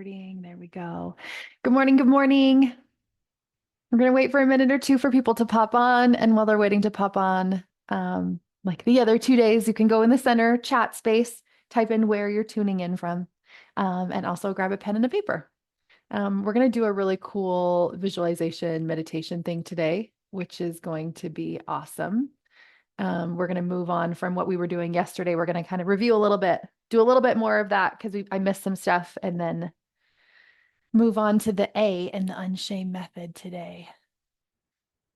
Recording. There we go. Good morning. Good morning. We're going to wait for a minute or two for people to pop on. And while they're waiting to pop on, like the other 2 days, you can go in the center chat space, type in where you're tuning in from, and also grab a pen and a paper. We're going to do a really cool visualization meditation thing today, which is going to be awesome. We're going to move on from what we were doing yesterday. We're going to kind of review a little bit, do a little bit more of that because I missed some stuff, and then move on to the A in the Unshame method today.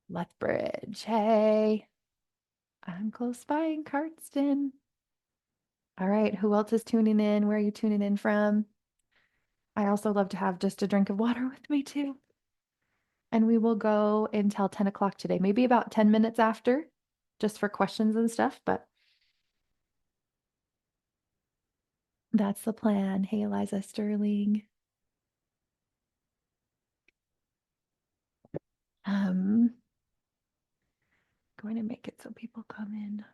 Lethbridge. Hey, I'm close by in Cardston. All right, who else is tuning in? Where are you tuning in from? I also love to have just a drink of water with me too. And we will go until 10 o'clock today, maybe about 10 minutes after, just for questions and stuff, but that's the plan. Hey, Eliza Sterling. Going to make it so people come in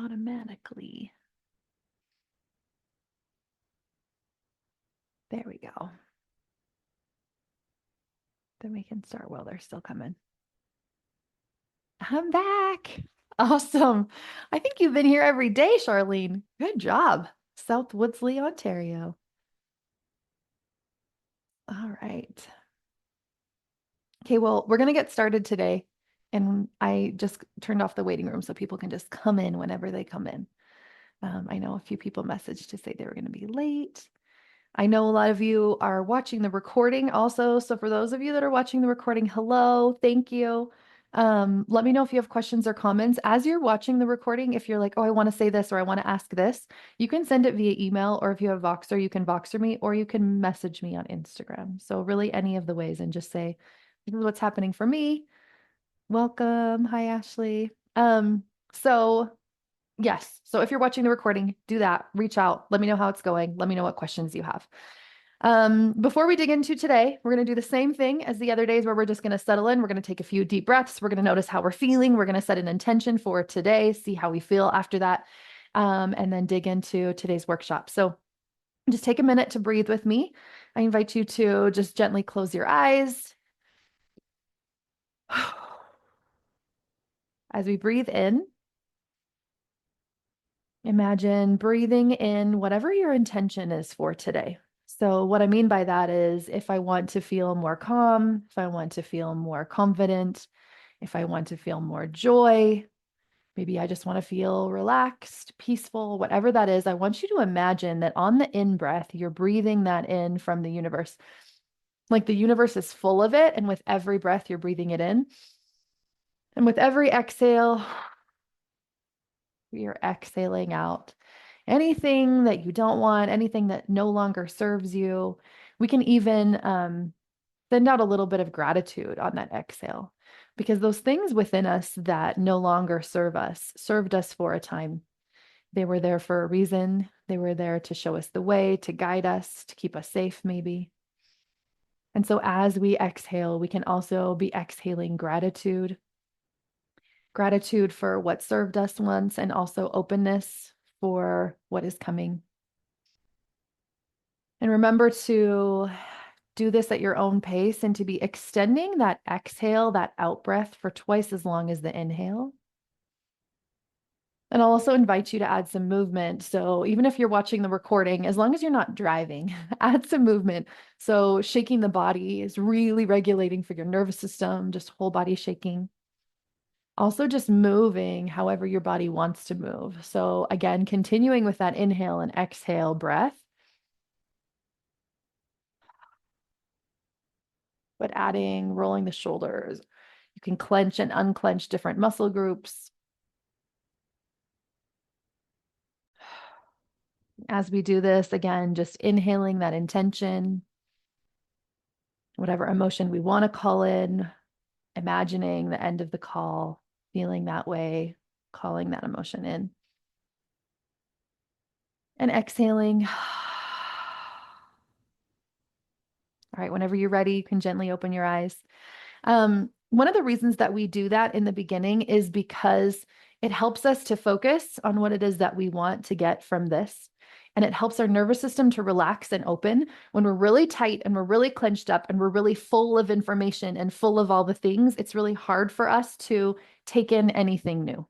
automatically. There we go. Then we can start while they're still coming. I'm back. Awesome. I think you've been here every day, Charlene. Good job. South Woodsley, Ontario. All right. Okay, well, we're going to get started today. And I just turned off the waiting room so people can just come in whenever they come in. I know a few people messaged to say they were going to be late. I know a lot of you are watching the recording also. So for those of you that are watching the recording, hello, thank you. Let me know if you have questions or comments. As you're watching the recording, if you're like, oh, I want to say this or I want to ask this, you can send it via email, or if you have Voxer, you can Voxer me, or you can message me on Instagram. So really any of the ways, and just say, this is what's happening for me. Welcome. Hi, Ashley. So yes. So if you're watching the recording, do that. Reach out. Let me know how it's going. Let me know what questions you have. Before we dig into today, we're going to do the same thing as the other days where we're just going to settle in. We're going to take a few deep breaths. We're going to notice how we're feeling. We're going to set an intention for today, see how we feel after that, and then dig into today's workshop. So just take a minute to breathe with me. I invite you to just gently close your eyes. As we breathe in, imagine breathing in whatever your intention is for today. So what I mean by that is if I want to feel more calm, if I want to feel more confident, if I want to feel more joy, maybe I just want to feel relaxed, peaceful, whatever that is, I want you to imagine that on the in breath, you're breathing that in from the universe. Like the universe is full of it. And with every breath, you're breathing it in. And with every exhale, you're exhaling out anything that you don't want, anything that no longer serves you. We can even send out a little bit of gratitude on that exhale, because those things within us that no longer serve us served us for a time. They were there for a reason. They were there to show us the way, to guide us, to keep us safe, maybe. And so as we exhale, we can also be exhaling gratitude. Gratitude for what served us once, and also openness for what is coming. And remember to do this at your own pace and to be extending that exhale, that out breath, for twice as long as the inhale. And I'll also invite you to add some movement. So even if you're watching the recording, as long as you're not driving, add some movement. So shaking the body is really regulating for your nervous system, just whole body shaking. Also just moving however your body wants to move. So again, continuing with that inhale and exhale breath, but adding, rolling the shoulders. You can clench and unclench different muscle groups. As we do this, again, just inhaling that intention, whatever emotion we want to call in, imagining the end of the call, feeling that way, calling that emotion in. And exhaling. All right, whenever you're ready, you can gently open your eyes. One of the reasons that we do that in the beginning is because it helps us to focus on what it is that we want to get from this. and it helps our nervous system to relax and open. When we're really tight and we're really clenched up and we're really full of information and full of all the things, it's really hard for us to take in anything new.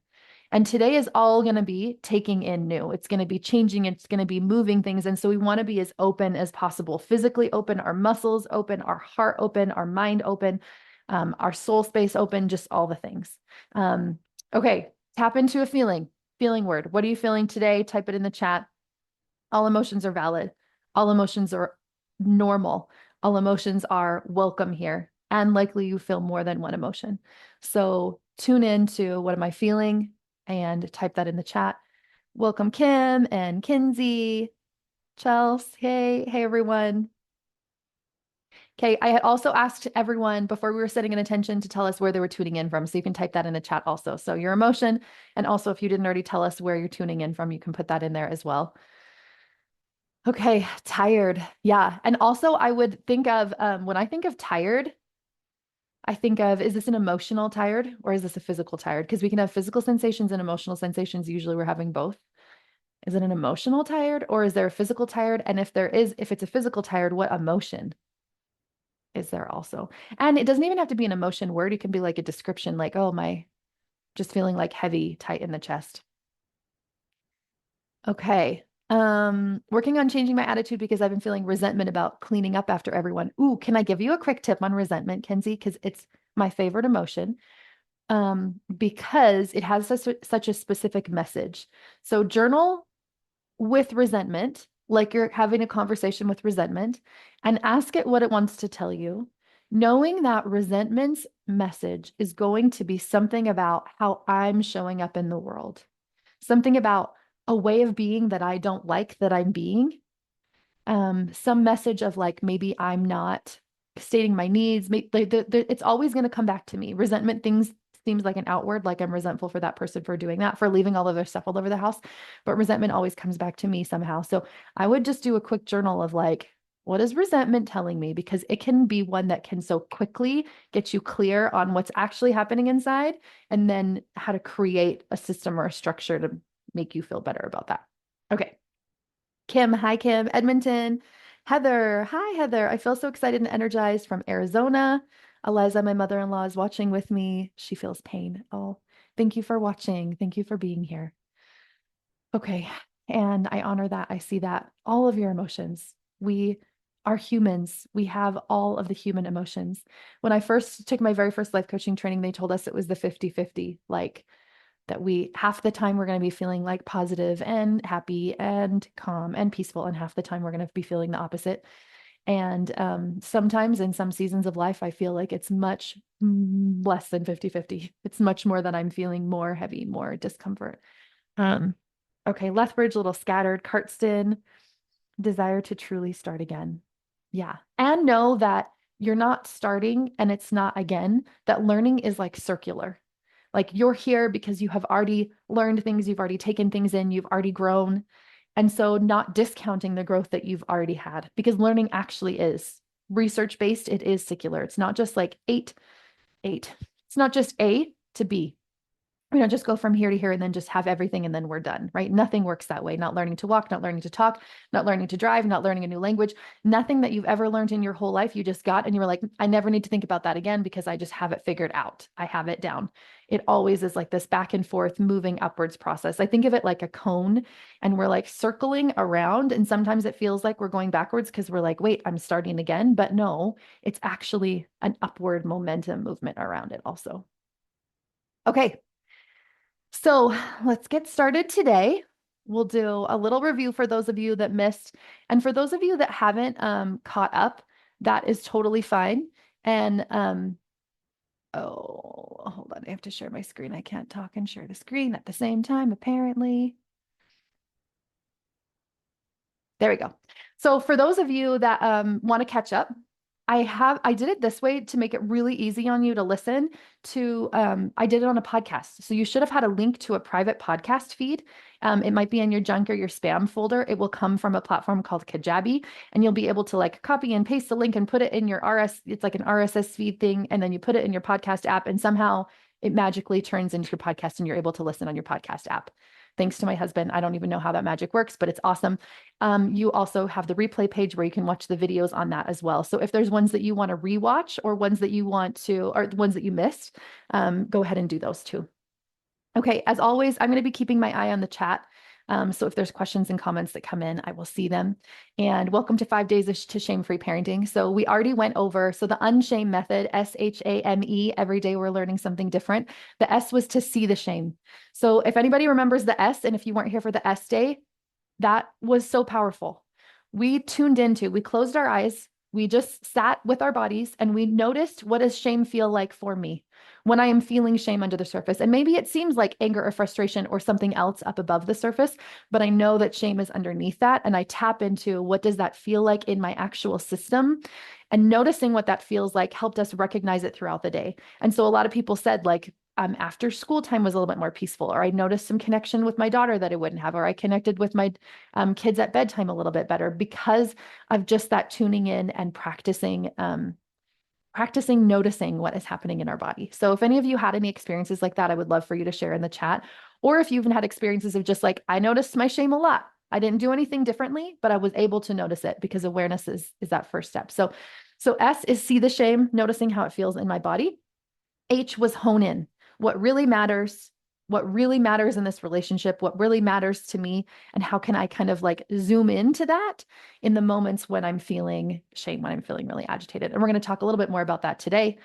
And today is all going to be taking in new. It's going to be changing. It's going to be moving things. And so we want to be as open as possible, physically open, our muscles open, our heart open, our mind open, our soul space open, just all the things. Okay, tap into a feeling word. What are you feeling today? Type it in the chat. All emotions are valid. All emotions are normal. All emotions are welcome here. And likely you feel more than one emotion. So tune in to what am I feeling and type that in the chat. Welcome Kim and Kinsey, Chelsea. Hey everyone. Okay, I had also asked everyone before we were setting an intention to tell us where they were tuning in from. So you can type that in the chat also. So your emotion, and also if you didn't already tell us where you're tuning in from, you can put that in there as well. Okay, tired. Yeah. And also I would think of, when I think of tired, I think of, is this an emotional tired or is this a physical tired? Because we can have physical sensations and emotional sensations. Usually we're having both. Is it an emotional tired or is there a physical tired? And if there is, if it's a physical tired, what emotion is there also? And it doesn't even have to be an emotion word. It can be like a description, like, oh, my, just feeling like heavy, tight in the chest. Okay. Working on changing my attitude because I've been feeling resentment about cleaning up after everyone. Ooh, can I give you a quick tip on resentment, Kenzie? Because it's my favorite emotion. Because it has such a specific message. So journal with resentment, like you're having a conversation with resentment, and ask it what it wants to tell you, knowing that resentment's message is going to be something about how I'm showing up in the world, something about a way of being that I don't like that I'm being, some message of like, maybe I'm not stating my needs. It's always going to come back to me. Resentment things seems like an outward, like I'm resentful for that person for doing that, for leaving all of their stuff all over the house. But resentment always comes back to me somehow. So I would just do a quick journal of like, what is resentment telling me? Because it can be one that can so quickly get you clear on what's actually happening inside, and then how to create a system or a structure to make you feel better about that. Okay. Kim, hi, Kim. Edmonton. Heather, hi, Heather. I feel so excited and energized from Arizona. Eliza, my mother-in-law, is watching with me. She feels pain. Oh, thank you for watching. Thank you for being here. Okay. And I honor that. I see that. All of your emotions. We are humans. We have all of the human emotions. When I first took my very first life coaching training, they told us it was the 50-50, like that we half the time we're going to be feeling like positive and happy and calm and peaceful, and half the time we're going to be feeling the opposite. And sometimes in some seasons of life, I feel like it's much less than 50-50. It's much more that I'm feeling more heavy, more discomfort. Okay, Lethbridge, a little scattered. Cartston, desire to truly start again. Yeah. And know that you're not starting and it's not again, that learning is like circular. Like you're here because you have already learned things, you've already taken things in, you've already grown. And so not discounting the growth that you've already had, because learning actually is research based. It is secular. It's not just like eight. It's not just A to B. We don't just go from here to here and then just have everything and then we're done, right? Nothing works that way. Not learning to walk, not learning to talk, not learning to drive, not learning a new language, nothing that you've ever learned in your whole life you just got and you were like, I never need to think about that again because I just have it figured out. I have it down. It always is like this back and forth moving upwards process. I think of it like a cone and we're like circling around, and sometimes it feels like we're going backwards because we're like, wait, I'm starting again. But no, it's actually an upward momentum movement around it also. Okay. So let's get started today. We'll do a little review for those of you that missed. And for those of you that haven't caught up, that is totally fine. And oh, hold on. I have to share my screen. I can't talk and share the screen at the same time, apparently. There we go. So for those of you that want to catch up, I did it this way to make it really easy on you to listen to. I did it on a podcast. So you should have had a link to a private podcast feed. It might be in your junk or your spam folder. It will come from a platform called Kajabi, and you'll be able to like copy and paste the link and put it in your it's like an RSS feed thing. And then you put it in your podcast app and somehow it magically turns into your podcast and you're able to listen on your podcast app. thanks to my husband. I don't even know how that magic works, but it's awesome. You also have the replay page where you can watch the videos on that as well. So if there's ones that you want to rewatch or ones that you want to, or the ones that you missed, go ahead and do those too. Okay, as always, I'm going to be keeping my eye on the chat. So if there's questions and comments that come in, I will see them. And welcome to 5 Days to Shame-Free Parenting. So we already went over, so the unshame method, SHAME, every day we're learning something different. The S was to see the shame. So if anybody remembers the S, and if you weren't here for the S day, that was so powerful. We closed our eyes, we just sat with our bodies and we noticed, what does shame feel like for me when I am feeling shame under the surface? And maybe it seems like anger or frustration or something else up above the surface, but I know that shame is underneath that. And I tap into, what does that feel like in my actual system? And noticing what that feels like helped us recognize it throughout the day. And so a lot of people said, like, after school time was a little bit more peaceful, or I noticed some connection with my daughter that I wouldn't have, or I connected with my kids at bedtime a little bit better because of just that tuning in and practicing noticing what is happening in our body. So if any of you had any experiences like that, I would love for you to share in the chat. Or if you've even had experiences of just like, I noticed my shame a lot. I didn't do anything differently, but I was able to notice it, because awareness is that first step. So S is see the shame, noticing how it feels in my body. H was hone in. What really matters in this relationship, what really matters to me, and how can I kind of like zoom into that in the moments when I'm feeling shame, when I'm feeling really agitated. And we're going to talk a little bit more about that today.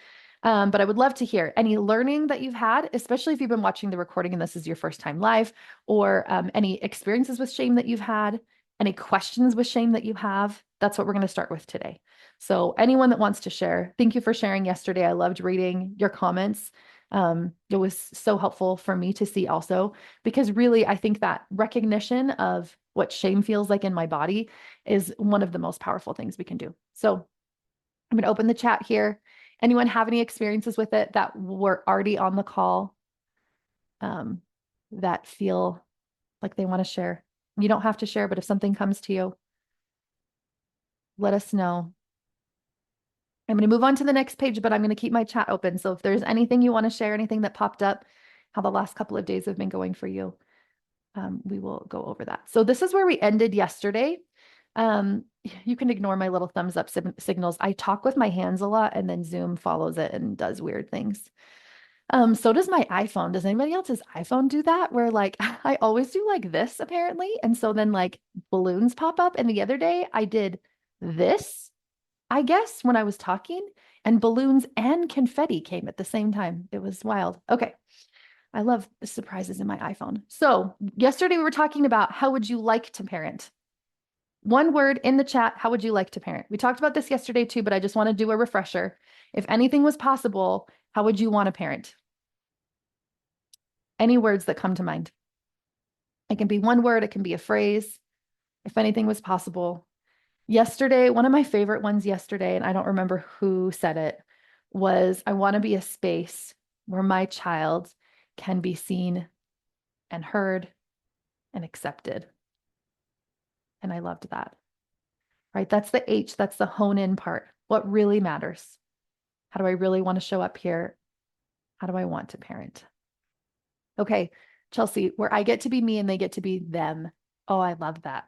But I would love to hear any learning that you've had, especially if you've been watching the recording and this is your first time live, or any experiences with shame that you've had, any questions with shame that you have. That's what we're going to start with today. So anyone that wants to share, thank you for sharing yesterday. I loved reading your comments. It was so helpful for me to see also, because really, I think that recognition of what shame feels like in my body is one of the most powerful things we can do. So I'm going to open the chat here. Anyone have any experiences with it that were already on the call, that feel like they want to share? You don't have to share, but if something comes to you, let us know. I'm going to move on to the next page, but I'm going to keep my chat open. So if there's anything you want to share, anything that popped up, how the last couple of days have been going for you, we will go over that. So this is where we ended yesterday. You can ignore my little thumbs up signals. I talk with my hands a lot, and then Zoom follows it and does weird things. So does my iPhone. Does anybody else's iPhone do that? Where like, I always do like this apparently. And so then like balloons pop up. And the other day I did this, I guess, when I was talking, and balloons and confetti came at the same time. It was wild. Okay. I love the surprises in my iPhone. So yesterday we were talking about, how would you like to parent? One word in the chat, how would you like to parent? We talked about this yesterday too, but I just want to do a refresher. If anything was possible, how would you want to parent? Any words that come to mind? It can be one word, it can be a phrase. If anything was possible. Yesterday, one of my favorite ones yesterday, and I don't remember who said it, was, I want to be a space where my child can be seen and heard and accepted. And I loved that. Right? That's the H, that's the hone in part. What really matters? How do I really want to show up here? How do I want to parent? Okay, Chelsea, where I get to be me and they get to be them. Oh, I love that.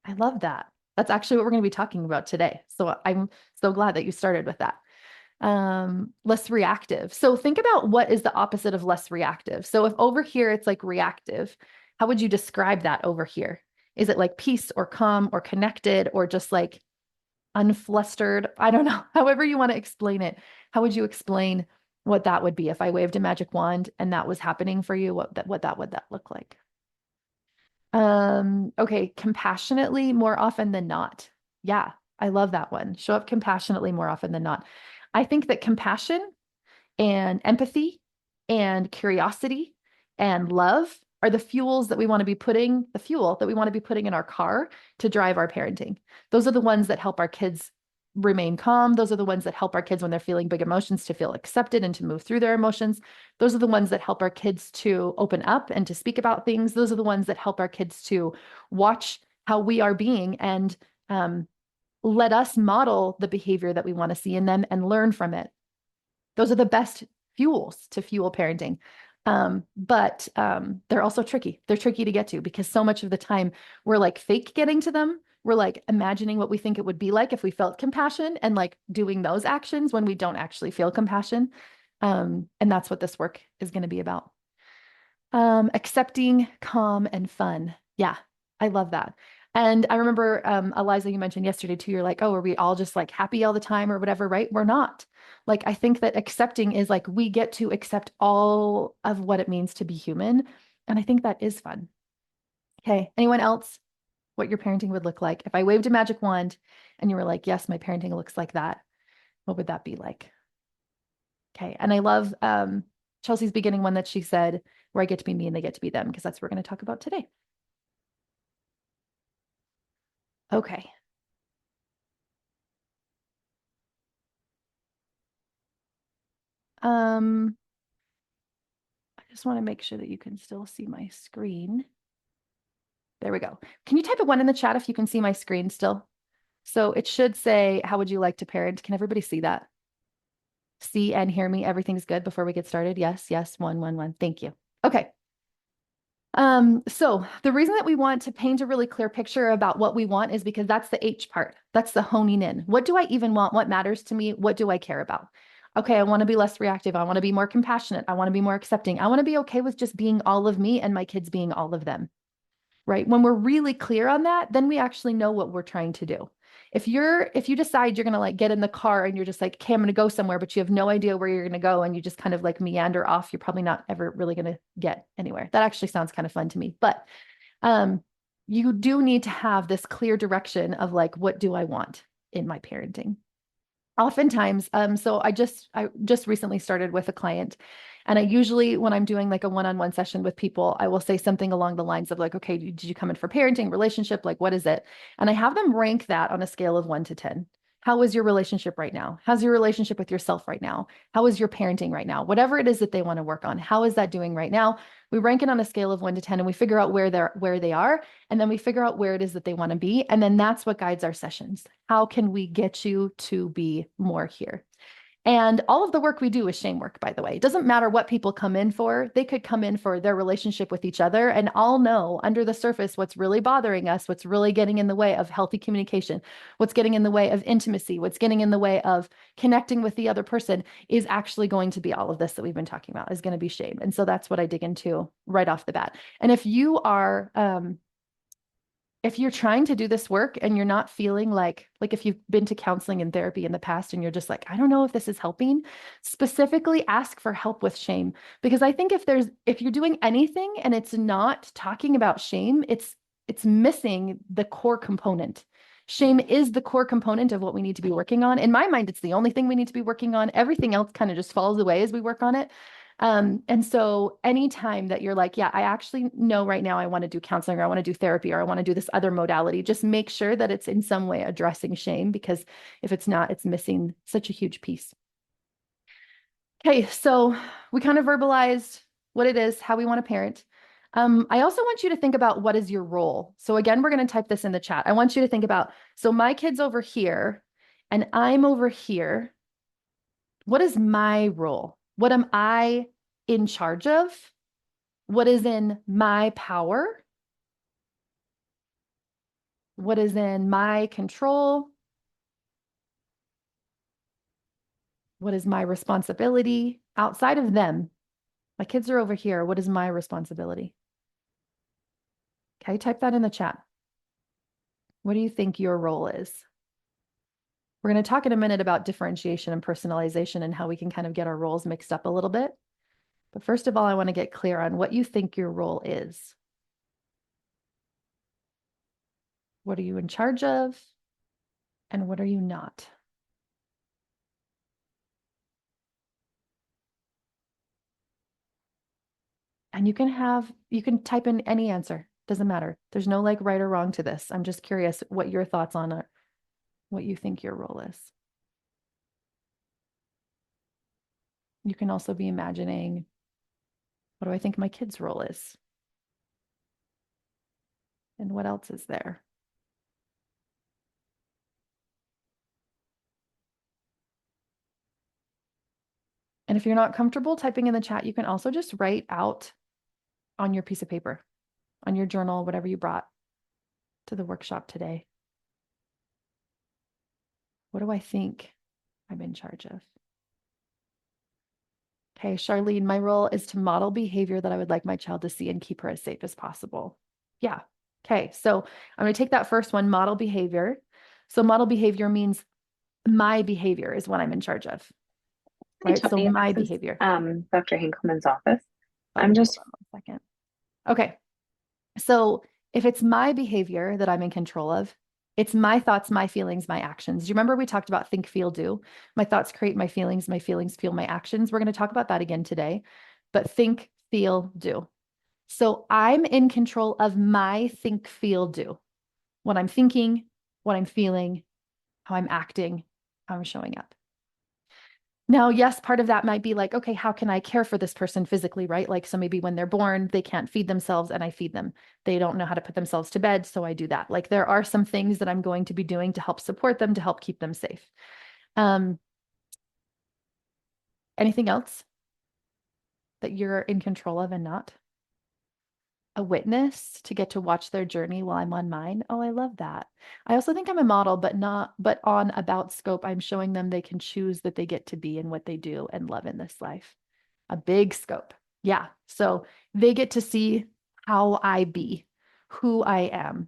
I love that. That's actually what we're going to be talking about today. So I'm so glad that you started with that. Less reactive. So think about, what is the opposite of less reactive? So if over here it's like reactive, how would you describe that over here? Is it like peace or calm or connected or just like unflustered? I don't know. However you want to explain it. How would you explain what that would be if I waved a magic wand and that was happening for you? What would that look like? Okay, compassionately more often than not. Yeah, I love that one. Show up compassionately more often than not. I think that compassion and empathy and curiosity and love are the fuels that we want to be putting, the fuel that we want to be putting in our car to drive our parenting. Those are the ones that help our kids remain calm. Those are the ones that help our kids when they're feeling big emotions to feel accepted and to move through their emotions. Those are the ones that help our kids to open up and to speak about things. Those are the ones that help our kids to watch how we are being and let us model the behavior that we want to see in them and learn from it. Those are the best fuels to fuel parenting. But they're also tricky. They're tricky to get to because so much of the time we're like fake getting to them. We're like imagining what we think it would be like if we felt compassion and like doing those actions when we don't actually feel compassion. And that's what this work is going to be about. Accepting, calm, and fun. Yeah, I love that. And I remember, Eliza, you mentioned yesterday too, you're like, oh, are we all just like happy all the time or whatever, right? We're not. Like, I think that accepting is like we get to accept all of what it means to be human. And I think that is fun. Okay. Anyone else? What your parenting would look like? If I waved a magic wand and you were like, yes, my parenting looks like that, what would that be like? Okay. And I love Chelsea's beginning one that she said, where I get to be me and they get to be them, because that's what we're going to talk about today. Okay. Um, I just want to make sure that you can still see my screen. There we go. Can you type a one in the chat if you can see my screen still? So it should say, how would you like to parent? Can everybody see that? See and hear me? Everything's good before we get started? Yes, yes, one, one, one. Thank you. Okay. So the reason that we want to paint a really clear picture about what we want is because that's the H part. That's the honing in. What do I even want? What matters to me? What do I care about? Okay, I want to be less reactive. I want to be more compassionate. I want to be more accepting. I want to be okay with just being all of me and my kids being all of them, right? When we're really clear on that, then we actually know what we're trying to do. If you decide you're going to like get in the car and you're just like, okay, I'm going to go somewhere, but you have no idea where you're going to go and you just kind of like meander off, you're probably not ever really going to get anywhere. That actually sounds kind of fun to me. But um, you do need to have this clear direction of like, what do I want in my parenting? Oftentimes, so I just recently started with a client, and I usually, when I'm doing like a one-on-one session with people, I will say something along the lines of like, okay, did you come in for parenting, relationship? Like, what is it? And I have them rank that on a scale of 1 to 10. How is your relationship right now? How's your relationship with yourself right now? How is your parenting right now? Whatever it is that they want to work on, how is that doing right now? We rank it on a scale of 1 to 10, and we figure out where they are, and then we figure out where it is that they want to be. And then that's what guides our sessions. How can we get you to be more here? And all of the work we do is shame work, by the way. It doesn't matter what people come in for. They could come in for their relationship with each other, and I'll know under the surface what's really bothering us, what's really getting in the way of healthy communication, what's getting in the way of intimacy, what's getting in the way of connecting with the other person is actually going to be all of this that we've been talking about, is going to be shame. And so that's what I dig into right off the bat. And if you're trying to do this work and you're not feeling like if you've been to counseling and therapy in the past and you're just like, I don't know if this is helping, specifically ask for help with shame. Because I think if you're doing anything and it's not talking about shame, it's missing the core component. Shame is the core component of what we need to be working on. In my mind, it's the only thing we need to be working on. Everything else kind of just falls away as we work on it. And so anytime that you're like, yeah, I actually know right now I want to do counseling or I want to do therapy or I want to do this other modality, just make sure that it's in some way addressing shame, because if it's not, it's missing such a huge piece. Okay, so we kind of verbalized what it is, how we want to parent. I also want you to think about what is your role. So again, we're going to type this in the chat. I want you to think about, so my kid's over here and I'm over here. What is my role? What am I in charge of? What is in my power? What is in my control? What is my responsibility outside of them? My kids are over here. What is my responsibility? Okay, type that in the chat. What do you think your role is? We're going to talk in a minute about differentiation and personalization and how we can kind of get our roles mixed up a little bit. But first of all, I want to get clear on what you think your role is. What are you in charge of? And what are you not? And you can type in any answer. Doesn't matter. There's no like right or wrong to this. I'm just curious what your thoughts on it, what you think your role is. You can also be imagining, what do I think my kid's role is? And what else is there? And if you're not comfortable typing in the chat, you can also just write out on your piece of paper, on your journal, whatever you brought to the workshop today. What do I think I'm in charge of? Okay, Charlene, my role is to model behavior that I would like my child to see and keep her as safe as possible. Yeah. Okay, so I'm going to take that first one, model behavior. So model behavior means my behavior is what I'm in charge of, Hi, right? So Tony. my This is behavior. Dr. Hinkelman's office. Oh, I'm hold just on 1 second. Okay, so if it's my behavior that I'm in control of, it's my thoughts, my feelings, my actions. Do you remember we talked about think, feel, do? My thoughts create my feelings fuel my actions. We're going to talk about that again today, but think, feel, do. So I'm in control of my think, feel, do. What I'm thinking, what I'm feeling, how I'm acting, how I'm showing up. Now, yes, part of that might be like, okay, how can I care for this person physically, right? Like, so maybe when they're born, they can't feed themselves and I feed them. They don't know how to put themselves to bed, so I do that. Like, there are some things that I'm going to be doing to help support them, to help keep them safe. Anything else that you're in control of and not? A witness to get to watch their journey while I'm on mine. Oh, I love that. I also think I'm a model, but on about scope, I'm showing them they can choose that they get to be and what they do and love in this life. A big scope. Yeah. So they get to see how I be, who I am,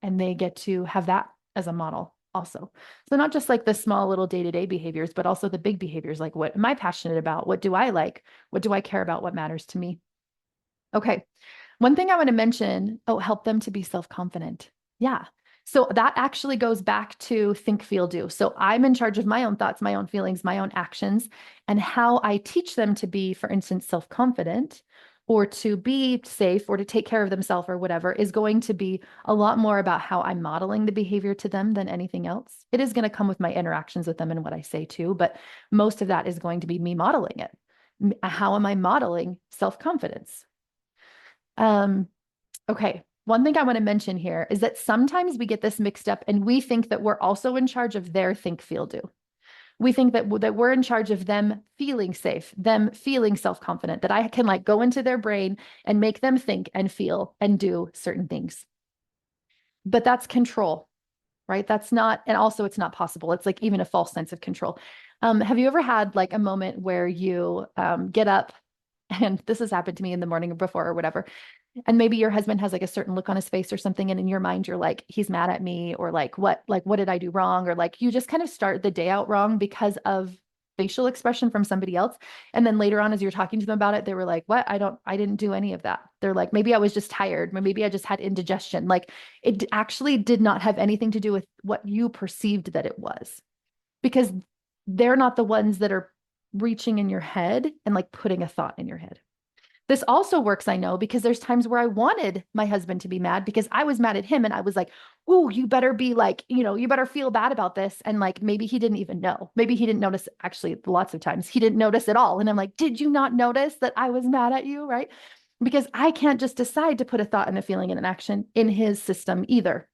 and they get to have that as a model also. So not just like the small little day-to-day behaviors, but also the big behaviors, like what am I passionate about? What do I like? What do I care about? What matters to me? Okay. One thing I want to mention, help them to be self-confident. Yeah. So that actually goes back to think, feel, do. So I'm in charge of my own thoughts, my own feelings, my own actions, and how I teach them to be, for instance, self-confident or to be safe or to take care of themselves or whatever is going to be a lot more about how I'm modeling the behavior to them than anything else. It is going to come with my interactions with them and what I say too, but most of that is going to be me modeling it. How am I modeling self-confidence? Okay. One thing I want to mention here is that sometimes we get this mixed up and we think that we're also in charge of their think, feel, do. We think that we're in charge of them feeling safe, them feeling self-confident, that I can like go into their brain and make them think and feel and do certain things. But that's control, right? That's not, and also it's not possible. It's like even a false sense of control. Have you ever had like a moment where you get up, and this has happened to me in the morning or before or whatever, and maybe your husband has like a certain look on his face or something, and in your mind you're like, he's mad at me, or like what did I do wrong, or like you just kind of start the day out wrong because of facial expression from somebody else, and then later on as you're talking to them about it, they were like, what, I didn't do any of that. They're like, maybe I was just tired, maybe I just had indigestion. Like it actually did not have anything to do with what you perceived that it was, because they're not the ones that are reaching in your head and like putting a thought in your head. This also works, I know, because there's times where I wanted my husband to be mad because I was mad at him and I was like, oh, you better be like, you better feel bad about this. And like, maybe he didn't even know. Maybe he didn't notice. Actually, lots of times he didn't notice at all. And I'm like, did you not notice that I was mad at you? Right. Because I can't just decide to put a thought and a feeling and an action in his system either.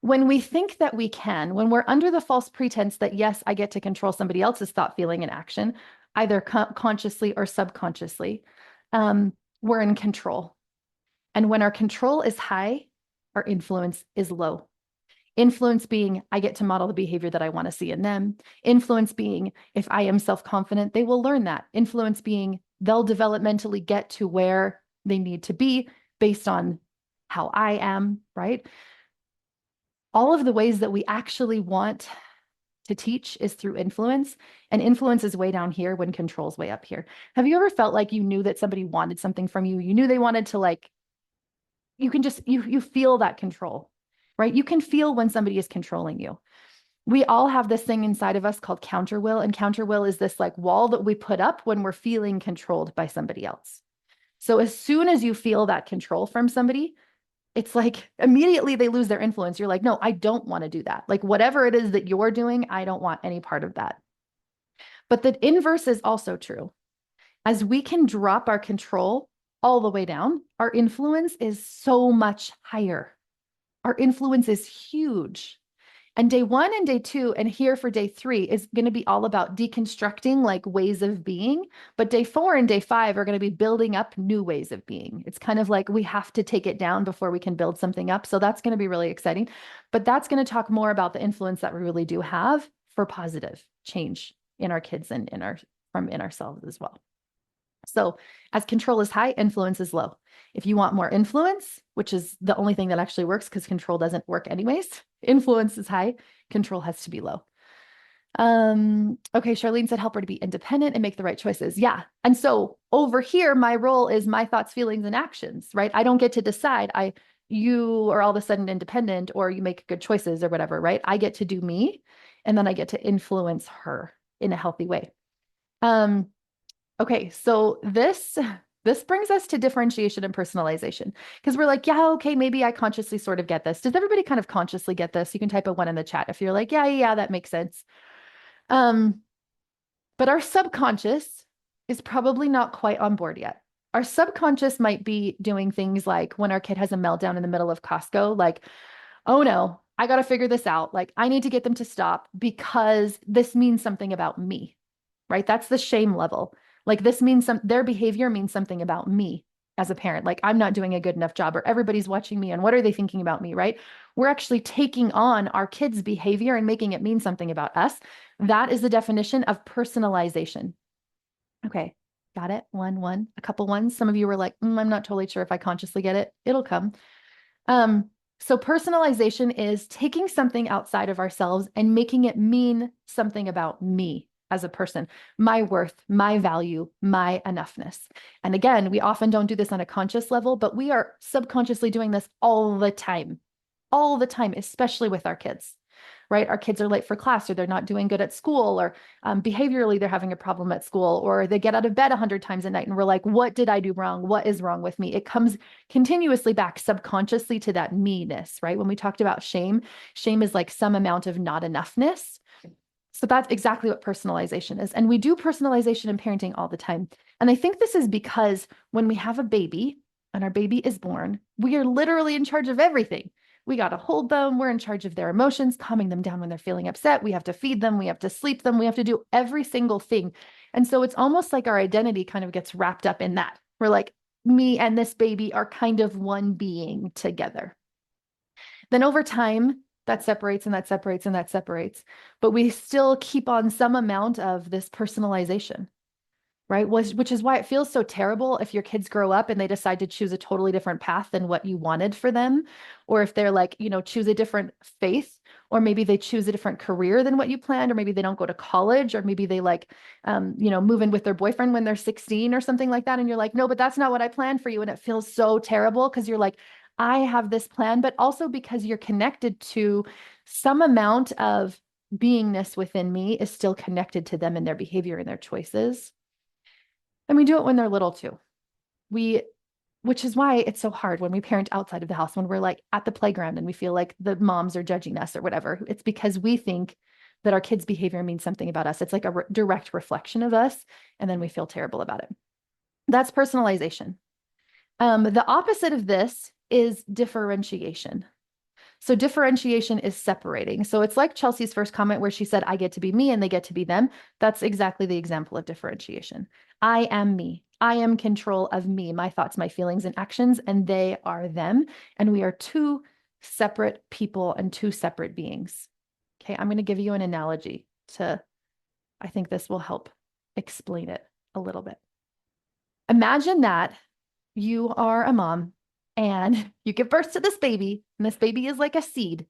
When we think that we can, when we're under the false pretense that, yes, I get to control somebody else's thought, feeling, and action, either consciously or subconsciously, we're in control. And when our control is high, our influence is low. Influence being, I get to model the behavior that I want to see in them. Influence being, if I am self-confident, they will learn that. Influence being, they'll developmentally get to where they need to be based on how I am, right? All of the ways that we actually want to teach is through influence, and influence is way down here when control is way up here. Have you ever felt like you knew that somebody wanted something from you? You knew they wanted to, like, you can just, you feel that control, right? You can feel when somebody is controlling you. We all have this thing inside of us called counter will, and counter will is this like wall that we put up when we're feeling controlled by somebody else. So as soon as you feel that control from somebody, it's like immediately they lose their influence. You're like, no, I don't want to do that. Like whatever it is that you're doing, I don't want any part of that. But the inverse is also true. As we can drop our control all the way down, our influence is so much higher. Our influence is huge. And day 1 and day 2, and here for day 3 is going to be all about deconstructing like ways of being. But day 4 and day 5 are going to be building up new ways of being. It's kind of like we have to take it down before we can build something up. So that's going to be really exciting. But that's going to talk more about the influence that we really do have for positive change in our kids and in ourselves as well. So as control is high, influence is low. If you want more influence, which is the only thing that actually works because control doesn't work anyways, influence is high, control has to be low. Okay, Charlene said help her to be independent and make the right choices. Yeah. And so over here, my role is my thoughts, feelings, and actions, right? I don't get to decide. You are all of a sudden independent or you make good choices or whatever, right? I get to do me and then I get to influence her in a healthy way. Okay, so this brings us to differentiation and personalization because we're like, yeah, okay, maybe I consciously sort of get this. Does everybody kind of consciously get this? You can type a 1 in the chat if you're like, yeah, that makes sense. But our subconscious is probably not quite on board yet. Our subconscious might be doing things like when our kid has a meltdown in the middle of Costco, like, oh no, I got to figure this out. Like, I need to get them to stop because this means something about me, right? That's the shame level. Like, this means their behavior means something about me as a parent. Like, I'm not doing a good enough job, or everybody's watching me, and what are they thinking about me, right? We're actually taking on our kids' behavior and making it mean something about us. That is the definition of personalization. Okay, got it. One, a couple ones. Some of you were like, I'm not totally sure if I consciously get it. It'll come. So personalization is taking something outside of ourselves and making it mean something about me as a person, my worth, my value, my enoughness. And again, we often don't do this on a conscious level, but we are subconsciously doing this all the time, especially with our kids, right? Our kids are late for class, or they're not doing good at school, or behaviorally they're having a problem at school, or they get out of bed 100 times a night and we're like, what did I do wrong? What is wrong with me? It comes continuously back subconsciously to that me-ness, right? When we talked about shame, shame is like some amount of not enoughness. So that's exactly what personalization is. And we do personalization in parenting all the time. And I think this is because when we have a baby and our baby is born, we are literally in charge of everything. We got to hold them. We're in charge of their emotions, calming them down when they're feeling upset. We have to feed them. We have to sleep them. We have to do every single thing. And so it's almost like our identity kind of gets wrapped up in that. We're like, me and this baby are kind of one being together. Then over time, that separates and that separates and that separates. But we still keep on some amount of this personalization, right? Which is why it feels so terrible if your kids grow up and they decide to choose a totally different path than what you wanted for them. Or if they're like, choose a different faith, or maybe they choose a different career than what you planned, or maybe they don't go to college, or maybe they like, move in with their boyfriend when they're 16 or something like that. And you're like, no, but that's not what I planned for you. And it feels so terrible because you're like, I have this plan, but also because you're connected to some amount of beingness within me is still connected to them and their behavior and their choices. And we do it when they're little too. Which is why it's so hard when we parent outside of the house, when we're like at the playground and we feel like the moms are judging us or whatever. It's because we think that our kids' behavior means something about us. It's like a direct reflection of us, and then we feel terrible about it. That's personalization. The opposite of this is differentiation. So differentiation is separating. So it's like Chelsea's first comment where she said, I get to be me and they get to be them. That's exactly the example of differentiation. I am me. I am control of me, my thoughts, my feelings, and actions, and they are them. And we are two separate people and two separate beings. Okay, I'm going to give you an analogy I think this will help explain it a little bit. Imagine that you are a mom and you give birth to this baby, and this baby is like a seed,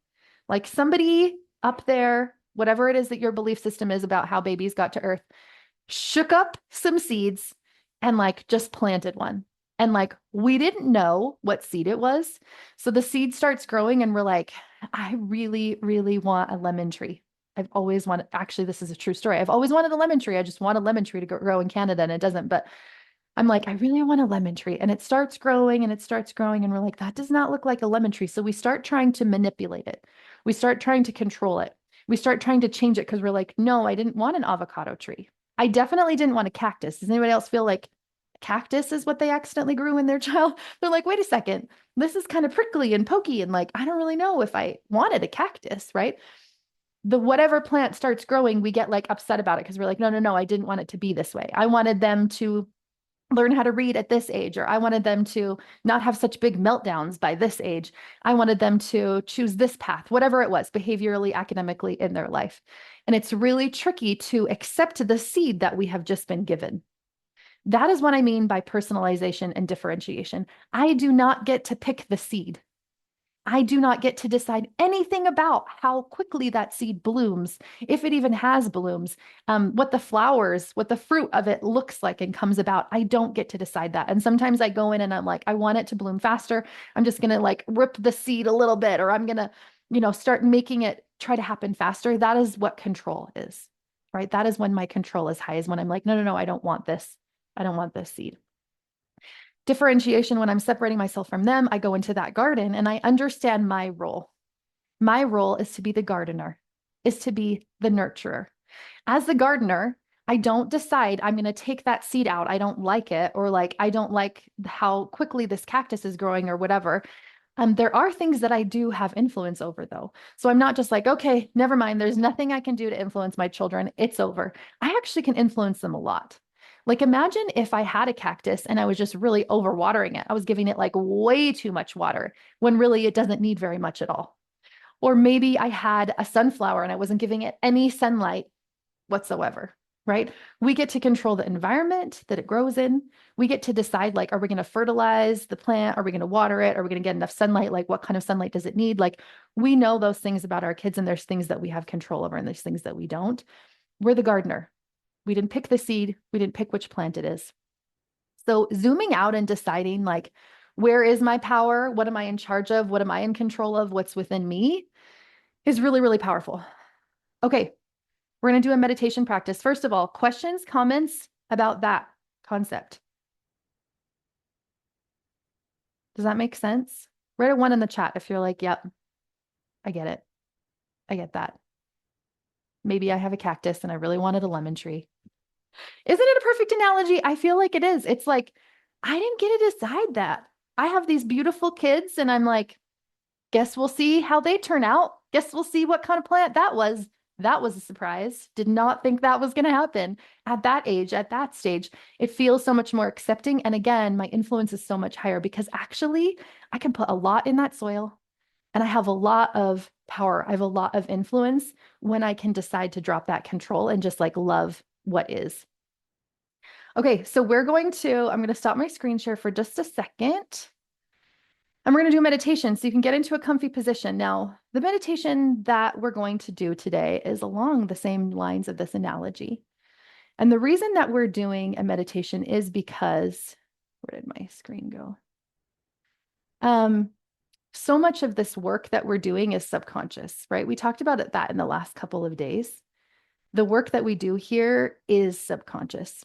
like somebody up there, whatever it is that your belief system is about how babies got to earth, shook up some seeds and like just planted one. And like, we didn't know what seed it was. So the seed starts growing and we're like, I really, really want a lemon tree. I've always wanted, actually, this is a true story. I've always wanted a lemon tree. I just want a lemon tree to grow in Canada and it doesn't, but I'm like, I really want a lemon tree. And it starts growing and it starts growing. And we're like, that does not look like a lemon tree. So we start trying to manipulate it. We start trying to control it. We start trying to change it because we're like, no, I didn't want an avocado tree. I definitely didn't want a cactus. Does anybody else feel like cactus is what they accidentally grew in their child? They're like, wait a second, this is kind of prickly and pokey. And like, I don't really know if I wanted a cactus, right? the whatever plant starts growing, we get like upset about it because we're like, no, no, no, I didn't want it to be this way. I wanted them to learn how to read at this age, or I wanted them to not have such big meltdowns by this age. I wanted them to choose this path, whatever it was, behaviorally, academically in their life. And it's really tricky to accept the seed that we have just been given. That is what I mean by personalization and differentiation. I do not get to pick the seed. I do not get to decide anything about how quickly that seed blooms, if it even has blooms, what the flowers, what the fruit of it looks like and comes about. I don't get to decide that. And sometimes I go in and I'm like, I want it to bloom faster. I'm just going to like rip the seed a little bit, or I'm going to, start making it try to happen faster. That is what control is, right? That is when my control is high, is when I'm like, no, no, no, I don't want this. I don't want this seed. Differentiation, when I'm separating myself from them, I go into that garden and I understand my role. My role is to be the gardener, is to be the nurturer. As the gardener, I don't decide I'm going to take that seed out. I don't like it, or like, I don't like how quickly this cactus is growing or whatever. There are things that I do have influence over, though. So I'm not just like, okay, never mind. There's nothing I can do to influence my children. It's over. I actually can influence them a lot. Like, imagine if I had a cactus and I was just really overwatering it. I was giving it like way too much water when really it doesn't need very much at all. Or maybe I had a sunflower and I wasn't giving it any sunlight whatsoever, right? We get to control the environment that it grows in. We get to decide, like, are we going to fertilize the plant? Are we going to water it? Are we going to get enough sunlight? Like, what kind of sunlight does it need? Like, we know those things about our kids, and there's things that we have control over and there's things that we don't. We're the gardener. We didn't pick the seed. We didn't pick which plant it is. So zooming out and deciding, like, where is my power? What am I in charge of? What am I in control of? What's within me is really, really powerful. Okay, we're going to do a meditation practice. First of all, questions, comments about that concept. Does that make sense? Write a 1 in the chat if you're like, yep, I get it. I get that. Maybe I have a cactus and I really wanted a lemon tree. Isn't it a perfect analogy? I feel like it is. It's like, I didn't get to decide that. I have these beautiful kids and I'm like, guess we'll see how they turn out. Guess we'll see what kind of plant that was. That was a surprise. Did not think that was going to happen at that age, at that stage. It feels so much more accepting. And again, my influence is so much higher because actually I can put a lot in that soil and I have a lot of power. I have a lot of influence when I can decide to drop that control and just like love what is. Okay, so I'm going to stop my screen share for just a second. And we're going to do a meditation so you can get into a comfy position. Now, the meditation that we're going to do today is along the same lines of this analogy. And the reason that we're doing a meditation is because, where did my screen go? So much of this work that we're doing is subconscious, right? We talked about that in the last couple of days. The work that we do here is subconscious.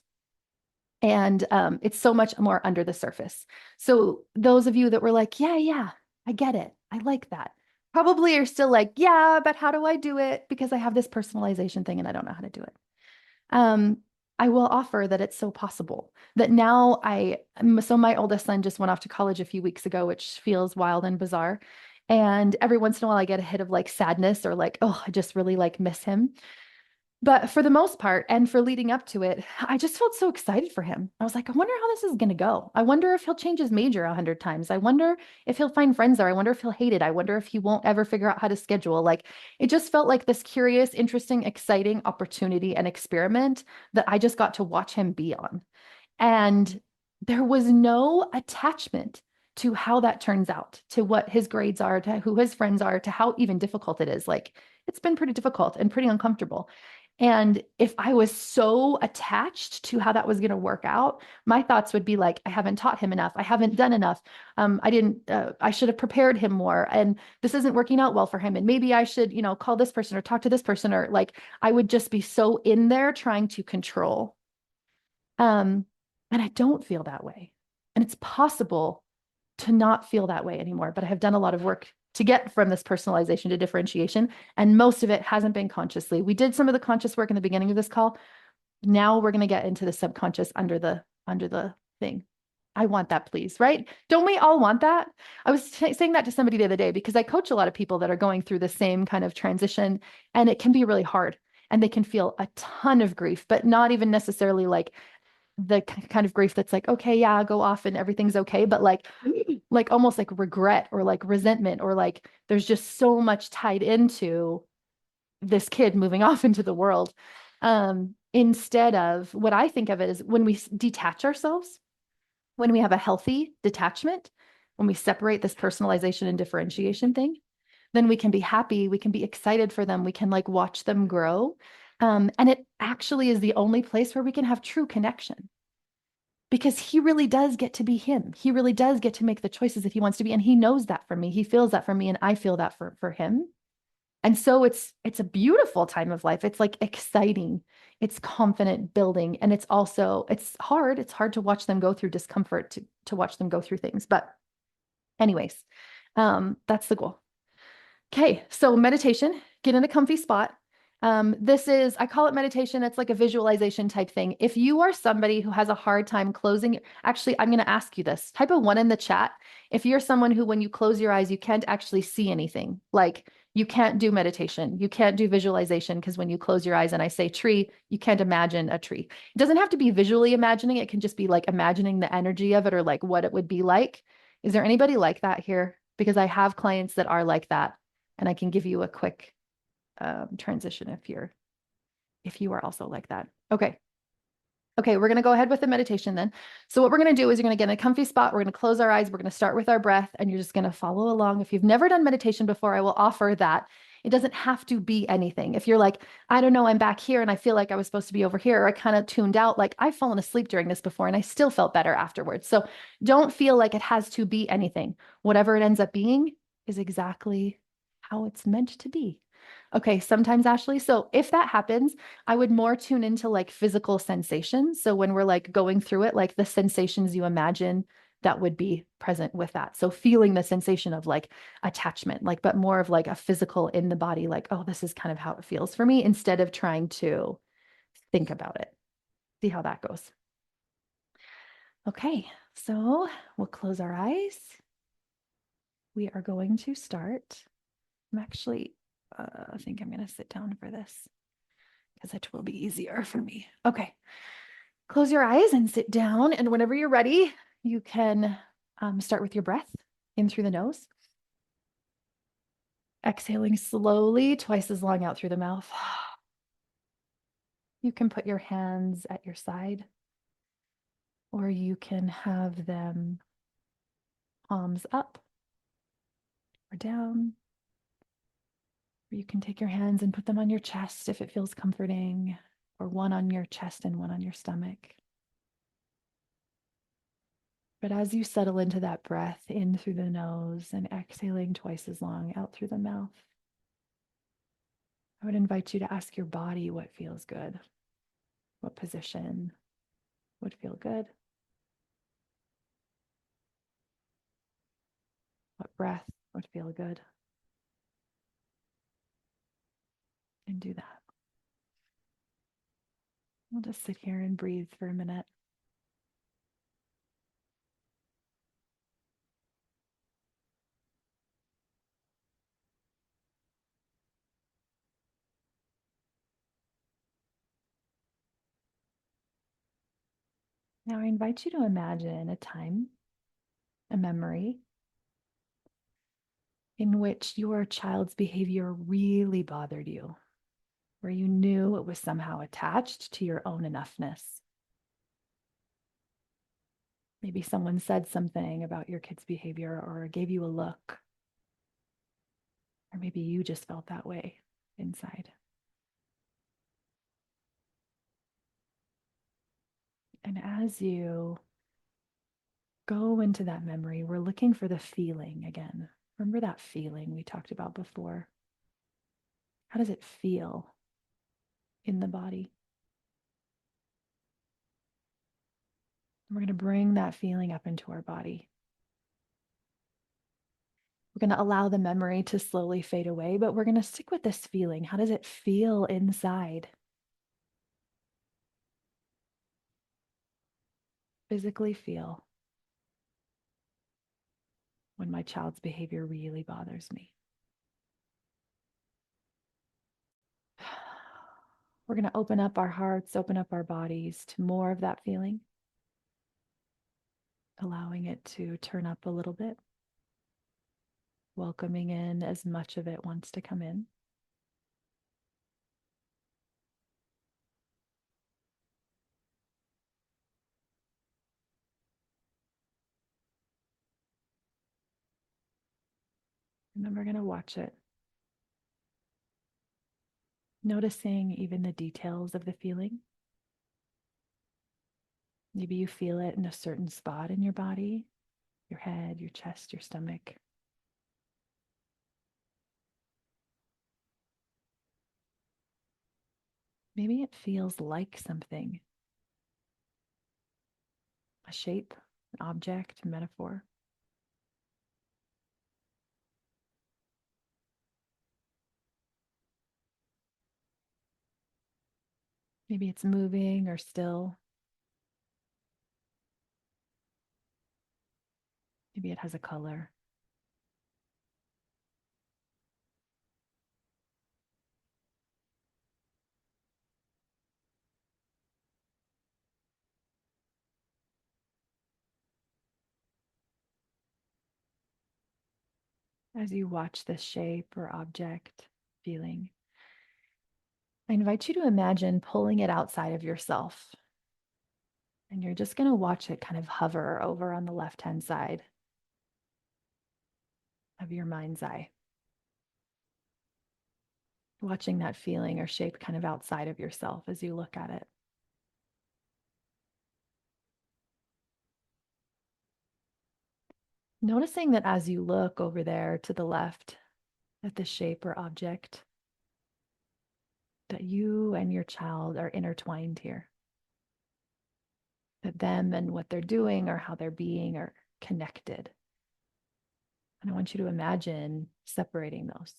And it's so much more under the surface. So those of you that were like, yeah, I get it. I like that. Probably are still like, yeah, but how do I do it? Because I have this personalization thing and I don't know how to do it. I will offer that it's so possible that now so my oldest son just went off to college a few weeks ago, which feels wild and bizarre. And every once in a while I get a hit of like sadness or like, oh, I just really like miss him. But for the most part, and for leading up to it, I just felt so excited for him. I was like, I wonder how this is going to go. I wonder if he'll change his major 100 times. I wonder if he'll find friends there. I wonder if he'll hate it. I wonder if he won't ever figure out how to schedule. Like, it just felt like this curious, interesting, exciting opportunity and experiment that I just got to watch him be on. And there was no attachment to how that turns out, to what his grades are, to who his friends are, to how even difficult it is. Like, it's been pretty difficult and pretty uncomfortable. And if I was so attached to how that was going to work out, my thoughts would be like, I haven't taught him enough. I haven't done enough. I should have prepared him more. And this isn't working out well for him. And maybe I should, call this person or talk to this person, or like, I would just be so in there trying to control. And I don't feel that way. And it's possible to not feel that way anymore, but I have done a lot of work to get from this personalization to differentiation. And most of it hasn't been consciously. We did some of the conscious work in the beginning of this call. Now we're going to get into the subconscious under the thing. I want that, please, right? Don't we all want that? I was saying that to somebody the other day because I coach a lot of people that are going through the same kind of transition, and it can be really hard and they can feel a ton of grief, but not even necessarily like the kind of grief that's like, okay, yeah, go off and everything's okay, but like almost like regret or like resentment, or like there's just so much tied into this kid moving off into the world. Instead of, what I think of it is, when we detach ourselves, when we have a healthy detachment, when we separate this personalization and differentiation thing, then we can be happy, we can be excited for them, we can like watch them grow. And it actually is the only place where we can have true connection, because he really does get to be him. He really does get to make the choices that he wants to be. And he knows that for me. He feels that for me. And I feel that for him. And so it's a beautiful time of life. It's like exciting. It's confident building. And it's also, it's hard. It's hard to watch them go through discomfort, to watch them go through things. But anyways, that's the goal. Okay, so meditation, get in a comfy spot. This is, I call it meditation. It's like a visualization type thing. If you are somebody who has a hard time closing, actually, I'm going to ask you this. Type a 1 in the chat. If you're someone who, when you close your eyes, you can't actually see anything, like you can't do meditation, you can't do visualization, because when you close your eyes and I say tree, you can't imagine a tree. It doesn't have to be visually imagining. It can just be like imagining the energy of it, or like what it would be like. Is there anybody like that here? Because I have clients that are like that. And I can give you a quick transition if you are also like that. Okay. Okay, we're going to go ahead with the meditation then. So what we're going to do is, you're going to get in a comfy spot. We're going to close our eyes. We're going to start with our breath, and you're just going to follow along. If you've never done meditation before, I will offer that. It doesn't have to be anything. If you're like, I don't know, I'm back here and I feel like I was supposed to be over here, or I kind of tuned out, like I've fallen asleep during this before and I still felt better afterwards. So don't feel like it has to be anything. Whatever it ends up being is exactly how it's meant to be. Okay, sometimes, Ashley. So if that happens, I would more tune into like physical sensations. So when we're like going through it, like the sensations you imagine that would be present with that. So feeling the sensation of like attachment, like, but more of like a physical in the body, like, oh, this is kind of how it feels for me, instead of trying to think about it. See how that goes. Okay, so we'll close our eyes. We are going to start. I'm actually, I think I'm going to sit down for this, because it will be easier for me. Okay. Close your eyes and sit down. And whenever you're ready, you can start with your breath in through the nose. Exhaling slowly, twice as long out through the mouth. You can put your hands at your side, or you can have them palms up or down. Or you can take your hands and put them on your chest if it feels comforting, or one on your chest and one on your stomach. But as you settle into that breath in through the nose and exhaling twice as long out through the mouth, I would invite you to ask your body what feels good, what position would feel good, what breath would feel good, and do that. We'll just sit here and breathe for a minute. Now I invite you to imagine a time, a memory, in which your child's behavior really bothered you, where you knew it was somehow attached to your own enoughness. Maybe someone said something about your kid's behavior, or gave you a look, or maybe you just felt that way inside. And as you go into that memory, we're looking for the feeling again. Remember that feeling we talked about before? How does it feel in the body? We're going to bring that feeling up into our body. We're going to allow the memory to slowly fade away, but we're going to stick with this feeling. How does it feel inside? Physically feel. when my child's behavior really bothers me. We're going to open up our hearts, open up our bodies to more of that feeling, allowing it to turn up a little bit, welcoming in as much of it wants to come in. And then we're going to watch it, noticing even the details of the feeling. Maybe you feel it in a certain spot in your body, your head, your chest, your stomach. Maybe it feels like something, a shape, an object, a metaphor. Maybe it's moving or still. Maybe it has a color. As you watch this shape or object, feeling, I invite you to imagine pulling it outside of yourself. And you're just going to watch it kind of hover over on the left-hand side of your mind's eye. Watching that feeling or shape kind of outside of yourself as you look at it. Noticing that as you look over there to the left at the shape or object, that you and your child are intertwined here. That them and what they're doing or how they're being are connected. And I want you to imagine separating those,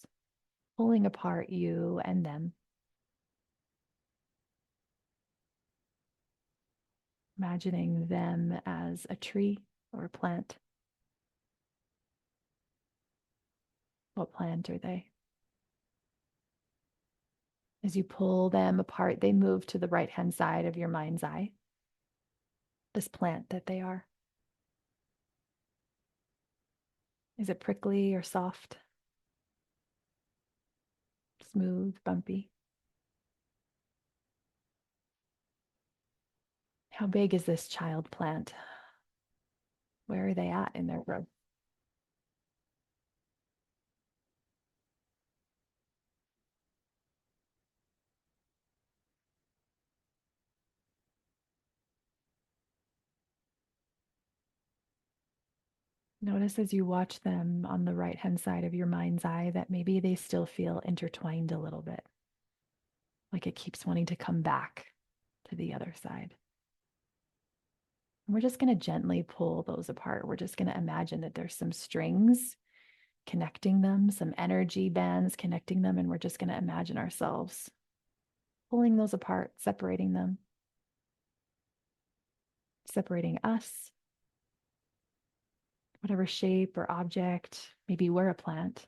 pulling apart you and them. Imagining them as a tree or a plant. What plant are they? As you pull them apart, they move to the right-hand side of your mind's eye. This plant that they are. Is it prickly or soft? Smooth, bumpy? How big is this child plant? Where are they at in their growth? Notice as you watch them on the right-hand side of your mind's eye that maybe they still feel intertwined a little bit, like it keeps wanting to come back to the other side. And we're just going to gently pull those apart. We're just going to imagine that there's some strings connecting them, some energy bands connecting them, and we're just going to imagine ourselves pulling those apart, separating them, separating us. Whatever shape or object, maybe we're a plant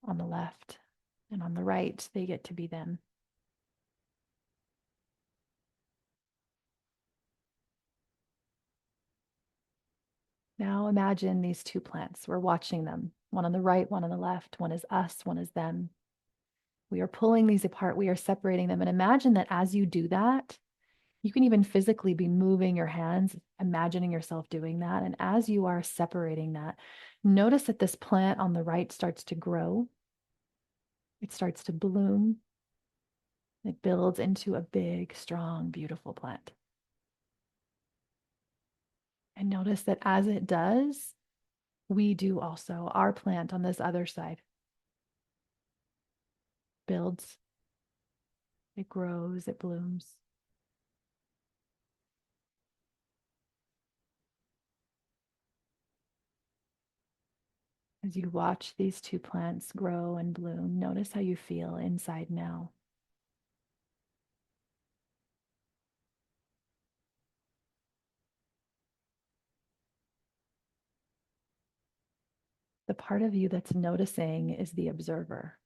on the left, and on the right, they get to be them. Now imagine these two plants. We're watching them, one on the right, one on the left. One is us, one is them. We are pulling these apart. We are separating them. And imagine that as you do that, you can even physically be moving your hands, imagining yourself doing that. And as you are separating that, notice that this plant on the right starts to grow. It starts to bloom. It builds into a big, strong, beautiful plant. And notice that as it does, we do also. Our plant on this other side builds, it grows, it blooms. As you watch these two plants grow and bloom, notice how you feel inside now. The part of you that's noticing is the observer.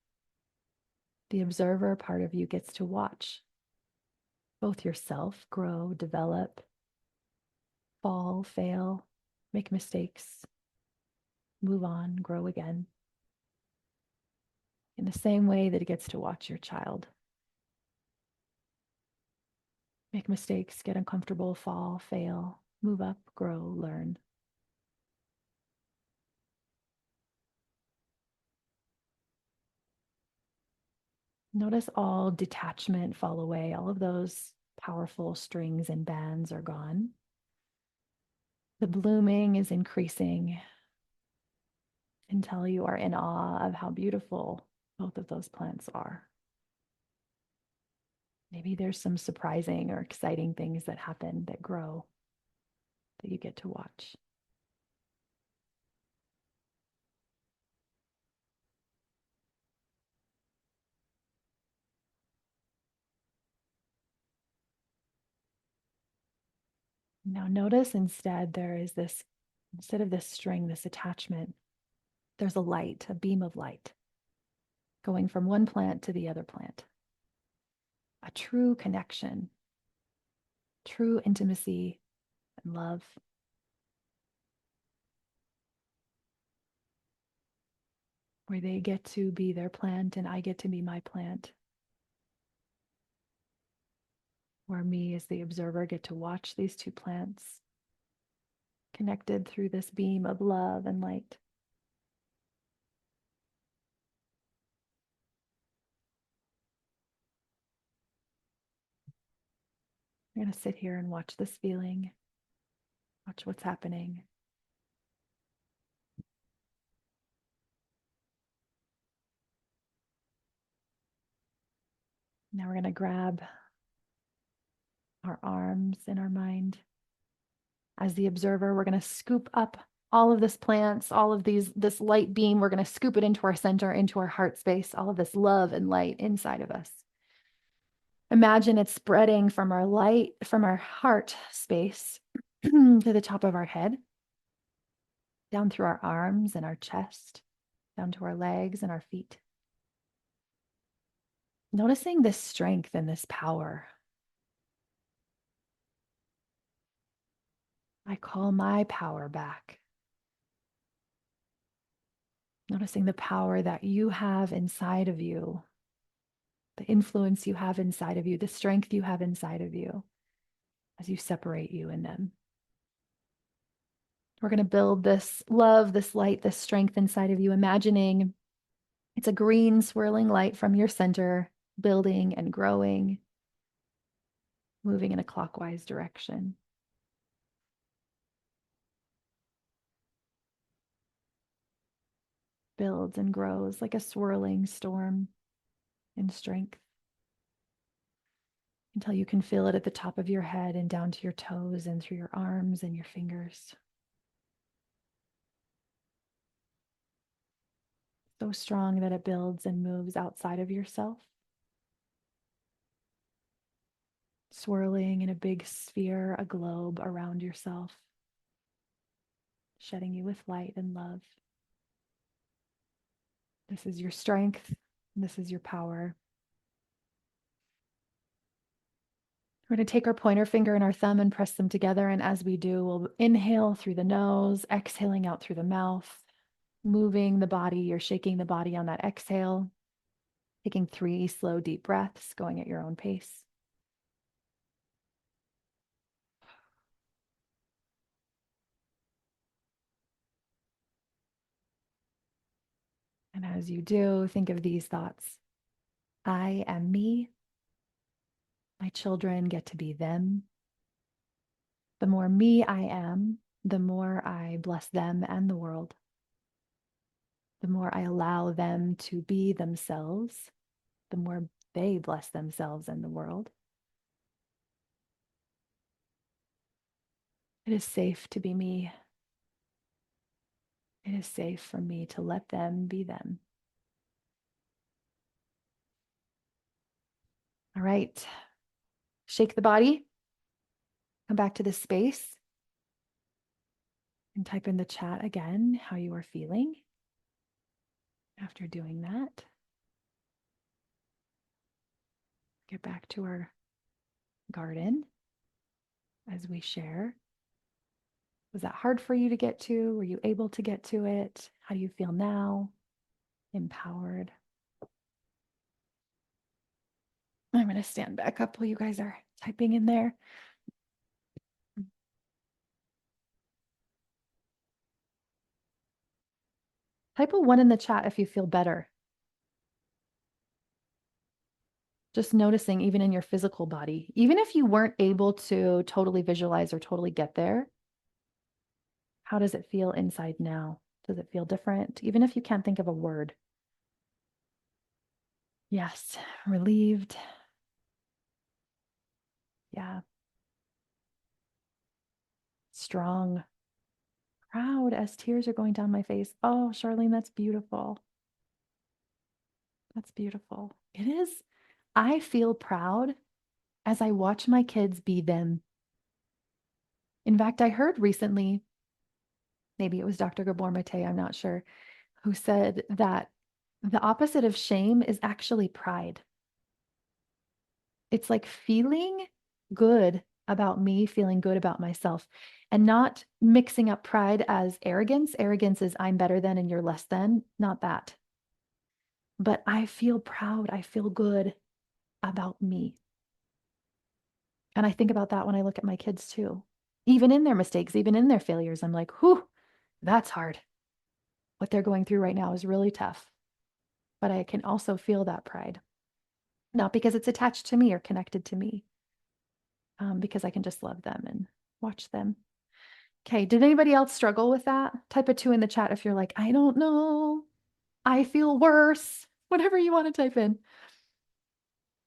The observer part of you gets to watch both yourself grow, develop, fall, fail, make mistakes, move on, grow again. In the same way that it gets to watch your child make mistakes, get uncomfortable, fall, fail, move up, grow, learn. Notice all detachment fall away. All of those powerful strings and bands are gone. The blooming is increasing until you are in awe of how beautiful both of those plants are. Maybe there's some surprising or exciting things that happen that grow that you get to watch. Now notice instead there is this, instead of this string, this attachment, there's a light, a beam of light going from one plant to the other plant. A true connection, true intimacy and love. Where they get to be their plant and I get to be my plant. Where me as the observer get to watch these two plants connected through this beam of love and light. I'm going to sit here and watch this feeling, watch what's happening. Now we're going to grab our arms in our mind. As the observer, we're going to scoop up all of this plants, all of this light beam. We're going to scoop it into our center, into our heart space, all of this love and light inside of us. Imagine it spreading from our light, from our heart space to the top of our head, down through our arms and our chest, down to our legs and our feet. Noticing this strength and this power. I call my power back. Noticing the power that you have inside of you, the influence you have inside of you, the strength you have inside of you as you separate you in them. We're going to build this love, this light, this strength inside of you, imagining it's a green swirling light from your center, building and growing, moving in a clockwise direction. Builds and grows like a swirling storm in strength until you can feel it at the top of your head and down to your toes and through your arms and your fingers. So strong that it builds and moves outside of yourself, swirling in a big sphere, a globe around yourself, shedding you with light and love. This is your strength. This is your power. We're going to take our pointer finger and our thumb and press them together. And as we do, we'll inhale through the nose, exhaling out through the mouth, moving the body. You're shaking the body on that exhale, taking 3 slow, deep breaths, going at your own pace. And as you do, think of these thoughts. I am me. My children get to be them. The more me I am, the more I bless them and the world. The more I allow them to be themselves, the more they bless themselves and the world. It is safe to be me. It is safe for me to let them be them. All right. Shake the body. Come back to this space and type in the chat again how you are feeling. After doing that, get back to our garden as we share. Was that hard for you to get to? Were you able to get to it? How do you feel now? Empowered. I'm going to stand back up while you guys are typing in there. Type a 1 in the chat if you feel better. Just noticing, even in your physical body, even if you weren't able to totally visualize or totally get there, how does it feel inside now? Does it feel different? Even if you can't think of a word. Yes, relieved. Yeah. Strong. Proud as tears are going down my face. Oh, Charlene, that's beautiful. That's beautiful. It is. I feel proud as I watch my kids be them. In fact, I heard recently, maybe it was Dr. Gabor Mate, I'm not sure, who said that the opposite of shame is actually pride. It's like feeling good about me, feeling good about myself, and not mixing up pride as arrogance. Arrogance is I'm better than and you're less than, not that. But I feel proud. I feel good about me. And I think about that when I look at my kids too. Even in their mistakes, even in their failures, I'm like, whew, that's hard. What they're going through right now is really tough. But I can also feel that pride, not because it's attached to me or connected to me, because I can just love them and watch them. Okay, did anybody else struggle with that? Type a 2 in the chat if you're like, I don't know, I feel worse, whatever you want to type in.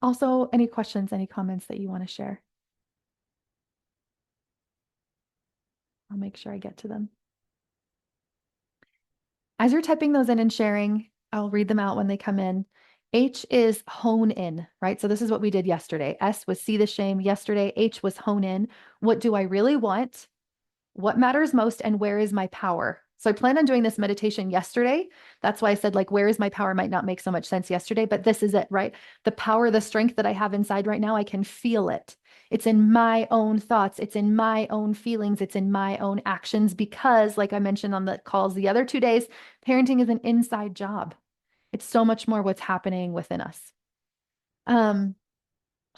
Also, any questions, any comments that you want to share? I'll make sure I get to them. As you're typing those in and sharing, I'll read them out when they come in. H is hone in, right? So this is what we did yesterday. S was see the shame yesterday. H was hone in. What do I really want? What matters most? And where is my power? So I planned on doing this meditation yesterday. That's why I said, like, where is my power might not make so much sense yesterday, but this is it, right? The power, the strength that I have inside right now, I can feel it. It's in my own thoughts. It's in my own feelings. It's in my own actions because, like I mentioned on the calls the other 2 days, parenting is an inside job. It's so much more what's happening within us.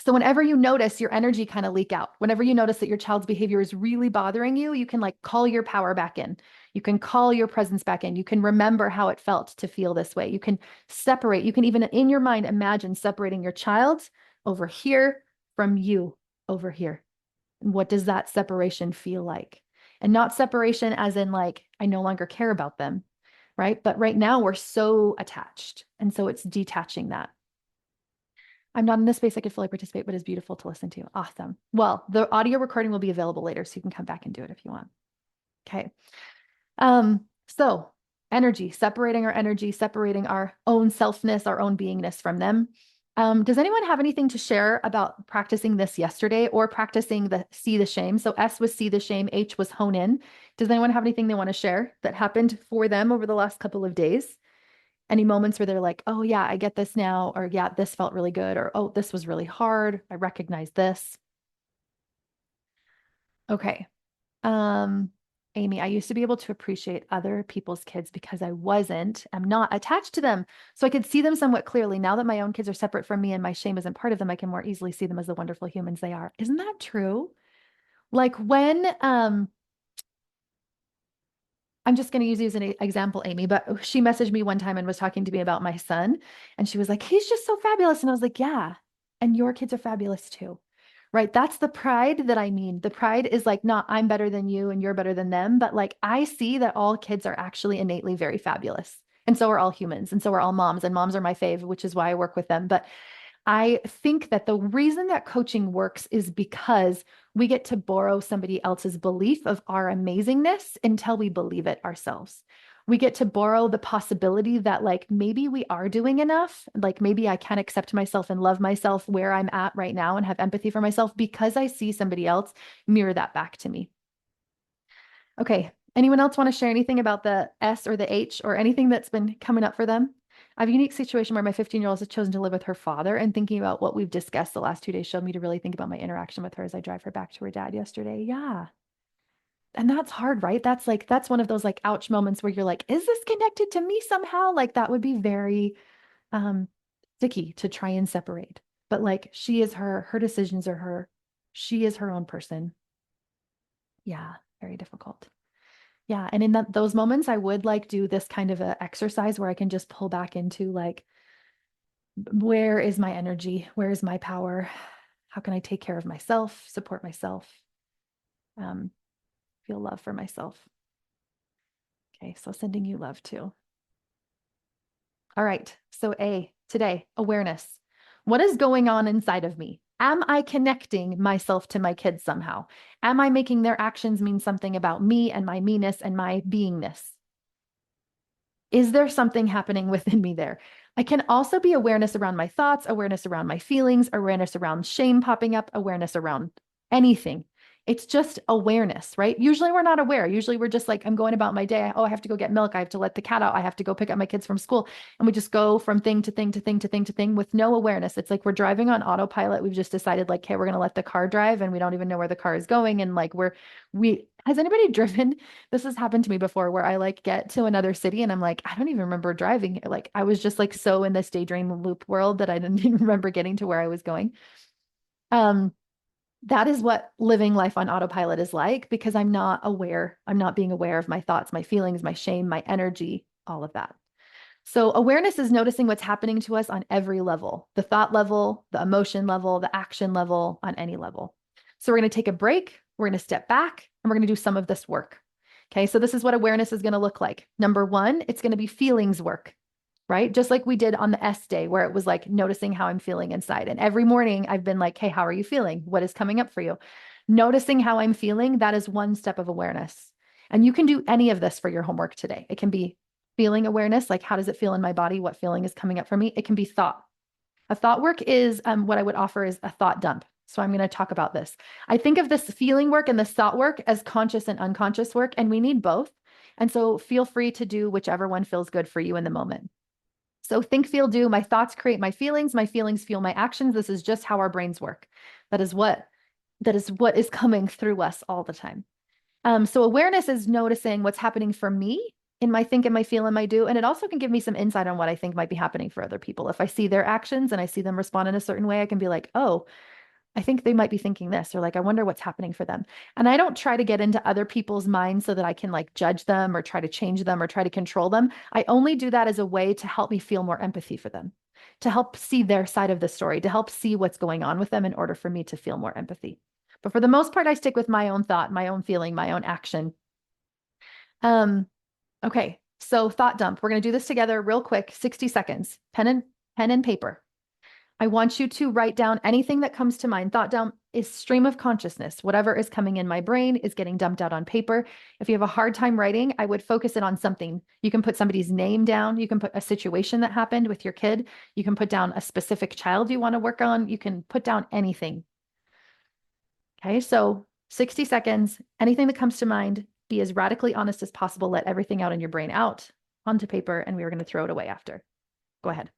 So whenever you notice your energy kind of leak out, whenever you notice that your child's behavior is really bothering you, you can like call your power back in. You can call your presence back in. You can remember how it felt to feel this way. You can separate. You can even in your mind imagine separating your child over here from you over here. And what does that separation feel like? And not separation as in like, I no longer care about them, right? But right now we're so attached. And so it's detaching that. I'm not in this space I could fully participate, but it's beautiful to listen to. Awesome. Well, the audio recording will be available later, so you can come back and do it if you want. Okay. So energy, separating our energy, separating our own selfness, our own beingness from them. Does anyone have anything to share about practicing this yesterday or practicing the see the shame? So S was see the shame, H was hone in. Does anyone have anything they want to share that happened for them over the last couple of days? Any moments where they're like, oh yeah, I get this now, or yeah, this felt really good, or oh, this was really hard. I recognize this. Okay. Amy, I used to be able to appreciate other people's kids because I'm not attached to them. So I could see them somewhat clearly. Now that my own kids are separate from me and my shame isn't part of them, I can more easily see them as the wonderful humans they are. Isn't that true? Like when, I'm just going to use you as an example, Amy, but she messaged me one time and was talking to me about my son. And she was like, he's just so fabulous. And I was like, yeah. And your kids are fabulous too. Right. That's the pride that I mean. The pride is like, not I'm better than you and you're better than them, but like I see that all kids are actually innately very fabulous. And so are all humans. And so are all moms. And moms are my fave, which is why I work with them. But I think that the reason that coaching works is because we get to borrow somebody else's belief of our amazingness until we believe it ourselves. We get to borrow the possibility that, like, maybe we are doing enough. Like, maybe I can accept myself and love myself where I'm at right now and have empathy for myself because I see somebody else mirror that back to me. Okay. Anyone else want to share anything about the S or the H or anything that's been coming up for them? I have a unique situation where my 15-year-old has chosen to live with her father, and thinking about what we've discussed the last 2 days showed me to really think about my interaction with her as I drive her back to her dad yesterday. Yeah. And that's hard, right? That's one of those like ouch moments where you're like, is this connected to me somehow? Like that would be very um sticky to try and separate. But like she is her decisions are her. She is her own person. Yeah, very difficult. Yeah, and in those moments I would like do this kind of a exercise where I can just pull back into like, where is my energy? Where is my power? How can I take care of myself, support myself, um, feel love for myself? Okay, so sending you love too. All right, so today, awareness. What is going on inside of me? Am I connecting myself to my kids somehow? Am I making their actions mean something about me and my meanness and my beingness? Is there something happening within me there? I can also be awareness around my thoughts, awareness around my feelings, awareness around shame popping up, awareness around anything. It's just awareness, right? Usually we're not aware. Usually we're just like, I'm going about my day. Oh, I have to go get milk. I have to let the cat out. I have to go pick up my kids from school. And we just go from thing to thing to thing to thing to thing with no awareness. It's like we're driving on autopilot. We've just decided like, hey, we're going to let the car drive and we don't even know where the car is going. And like has anybody driven? This has happened to me before where I like get to another city and I'm like, I don't even remember driving. Like I was just like so in this daydream loop world that I didn't even remember getting to where I was going. Um, that is what living life on autopilot is like because I'm not aware. I'm not being aware of my thoughts, my feelings, my shame, my energy, all of that. So awareness is noticing what's happening to us on every level, the thought level, the emotion level, the action level, on any level. So we're going to take a break. We're going to step back and we're going to do some of this work. Okay. So this is what awareness is going to look like. Number one, it's going to be feelings work, right? Just like we did on the S day, where it was like noticing how I'm feeling inside. And every morning I've been like, hey, how are you feeling? What is coming up for you? Noticing how I'm feeling, that is one step of awareness. And you can do any of this for your homework today. It can be feeling awareness, like how does it feel in my body? What feeling is coming up for me? It can be thought. A thought work is what I would offer is a thought dump. So I'm going to talk about this. I think of this feeling work and this thought work as conscious and unconscious work, and we need both. And so feel free to do whichever one feels good for you in the moment. So think, feel, do. My thoughts create my feelings fuel my actions. This is just how our brains work. That is what is coming through us all the time. So awareness is noticing what's happening for me in my think and my feel and my do. And it also can give me some insight on what I think might be happening for other people. If I see their actions and I see them respond in a certain way, I can be like, oh, I think they might be thinking this, or like, I wonder what's happening for them. And I don't try to get into other people's minds so that I can like judge them or try to change them or try to control them. I only do that as a way to help me feel more empathy for them, to help see their side of the story, to help see what's going on with them in order for me to feel more empathy. But for the most part, I stick with my own thought, my own feeling, my own action. Okay. So thought dump. We're going to do this together real quick, 60 seconds, pen and paper. I want you to write down anything that comes to mind. Thought dump is stream of consciousness. Whatever is coming in my brain is getting dumped out on paper. If you have a hard time writing, I would focus it on something. You can put somebody's name down. You can put a situation that happened with your kid. You can put down a specific child you want to work on. You can put down anything. Okay, so 60 seconds, anything that comes to mind, be as radically honest as possible. Let everything out in your brain out onto paper, and we are going to throw it away after. Go ahead.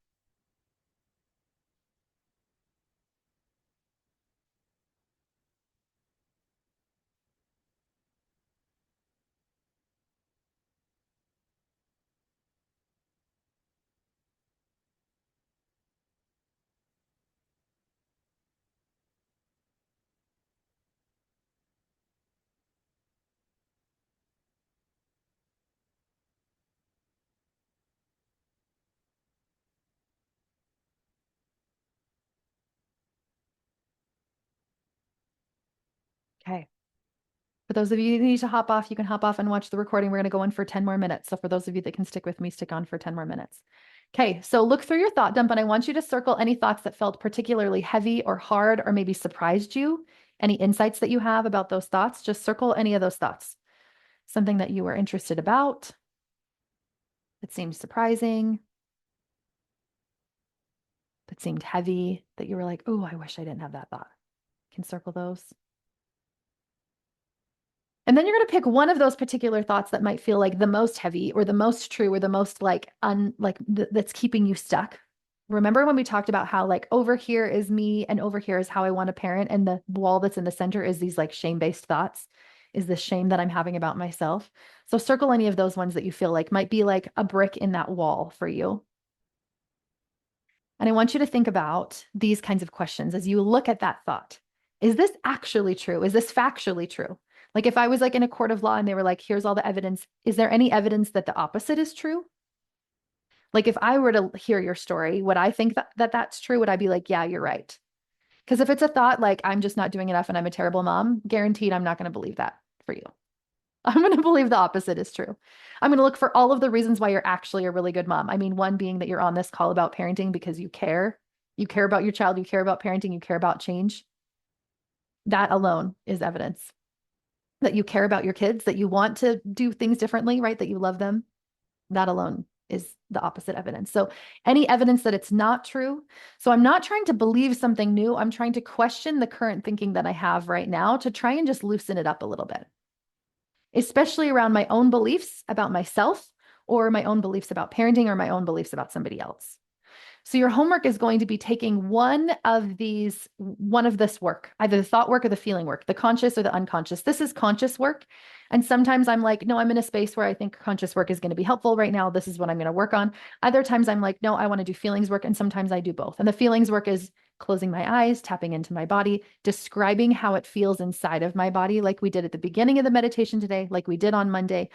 Okay. For those of you who need to hop off, you can hop off and watch the recording. We're going to go on for 10 more minutes. So for those of you that can stick with me, stick on for 10 more minutes. Okay, so look through your thought dump, and I want you to circle any thoughts that felt particularly heavy or hard or maybe surprised you. Any insights that you have about those thoughts, just circle any of those thoughts. Something that you were interested about, that seemed surprising, that seemed heavy, that you were like, oh, I wish I didn't have that thought. You can circle those. And then you're going to pick one of those particular thoughts that might feel like the most heavy or the most true or the most that's keeping you stuck. Remember when we talked about how like over here is me and over here is how I want to parent, and the wall that's in the center is these like shame-based thoughts, is the shame that I'm having about myself. So circle any of those ones that you feel like might be like a brick in that wall for you. And I want you to think about these kinds of questions as you look at that thought. Is this actually true? Is this factually true? Like if I was like in a court of law and they were like, here's all the evidence, is there any evidence that the opposite is true? Like if I were to hear your story, would I think that that's true? Would I be like, yeah, you're right? Because if it's a thought like I'm just not doing enough and I'm a terrible mom, guaranteed I'm not going to believe that for you. I'm going to believe the opposite is true. I'm going to look for all of the reasons why you're actually a really good mom. I mean, one being that you're on this call about parenting because you care. You care about your child, you care about parenting, you care about change. That alone is evidence that you care about your kids, that you want to do things differently, right? That you love them. That alone is the opposite evidence. So any evidence that it's not true. So I'm not trying to believe something new. I'm trying to question the current thinking that I have right now to try and just loosen it up a little bit, especially around my own beliefs about myself or my own beliefs about parenting or my own beliefs about somebody else. So your homework is going to be taking one of this work, either the thought work or the feeling work, the conscious or the unconscious. This is conscious work. And sometimes I'm like, no, I'm in a space where I think conscious work is going to be helpful right now. This is what I'm going to work on. Other times I'm like, no, I want to do feelings work. And sometimes I do both. And the feelings work is closing my eyes, tapping into my body, describing how it feels inside of my body, like we did at the beginning of the meditation today, like we did on Monday.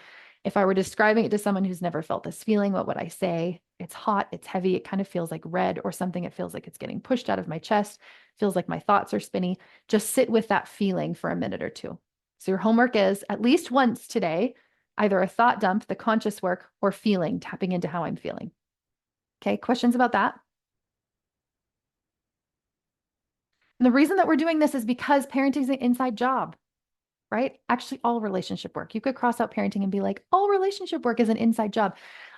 If I were describing it to someone who's never felt this feeling, what would I say? It's hot, it's heavy, it kind of feels like red or something. It feels like it's getting pushed out of my chest, feels like my thoughts are spinny. Just sit with that feeling for a minute or two. So your homework is at least once today, either a thought dump, the conscious work, or feeling, tapping into how I'm feeling. Okay, questions about that? And the reason that we're doing this is because parenting is an inside job, right? Actually, all relationship work. You could cross out parenting and be like, all relationship work is an inside job.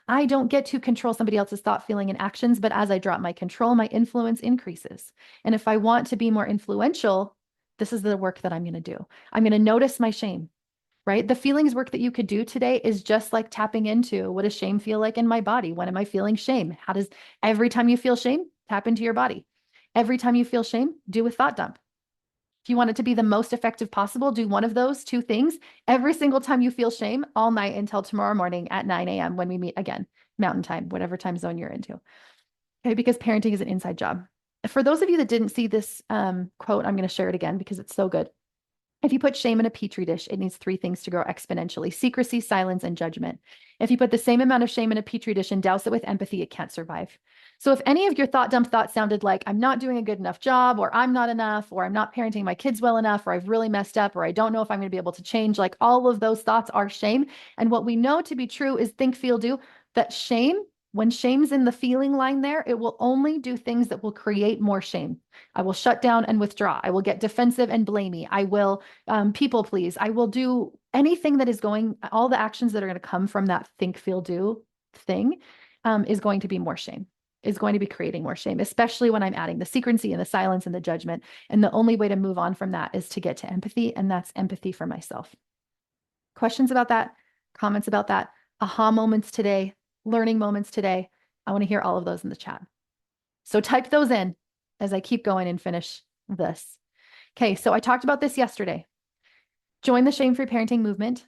I don't get to control somebody else's thought, feeling, and actions, but as I drop my control, my influence increases. And if I want to be more influential, this is the work that I'm going to do. I'm going to notice my shame, right? The feelings work that you could do today is just like tapping into what does shame feel like in my body? When am I feeling shame? Every time you feel shame, tap into your body. Every time you feel shame, do a thought dump. If you want it to be the most effective possible, do one of those two things every single time you feel shame all night until tomorrow morning at 9 a.m. when we meet again, Mountain Time, whatever time zone you're into. Okay, because parenting is an inside job. For those of you that didn't see this quote, I'm going to share it again because it's so good. If you put shame in a petri dish, it needs three things to grow exponentially: secrecy, silence, and judgment. If you put the same amount of shame in a petri dish and douse it with empathy, it can't survive. So if any of your thought dump thoughts sounded like I'm not doing a good enough job, or I'm not enough, or I'm not parenting my kids well enough, or I've really messed up, or I don't know if I'm going to be able to change, like all of those thoughts are shame. And what we know to be true is think, feel, do, that shame, when shame's in the feeling line there, it will only do things that will create more shame. I will shut down and withdraw. I will get defensive and blamey. I will people please. I will do anything that is all the actions that are going to come from that think, feel, do thing is going to be more shame, is going to be creating more shame, especially when I'm adding the secrecy and the silence and the judgment. And the only way to move on from that is to get to empathy, and that's empathy for myself. Questions about that? Comments about that? Aha moments today? Learning moments today? I want to hear all of those in the chat. So type those in as I keep going and finish this. Okay, so I talked about this yesterday. Join the Shame Free Parenting movement.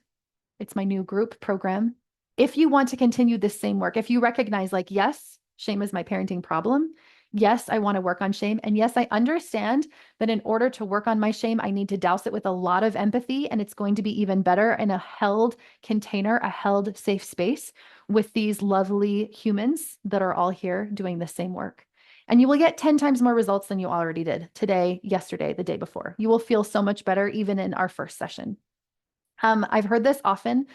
It's my new group program. If you want to continue this same work, if you recognize like, yes, shame is my parenting problem. Yes, I want to work on shame. And yes, I understand that in order to work on my shame, I need to douse it with a lot of empathy. And it's going to be even better in a held container, a held safe space with these lovely humans that are all here doing the same work. And you will get 10 times more results than you already did today, yesterday, the day before. You will feel so much better even in our first session. I've heard this often.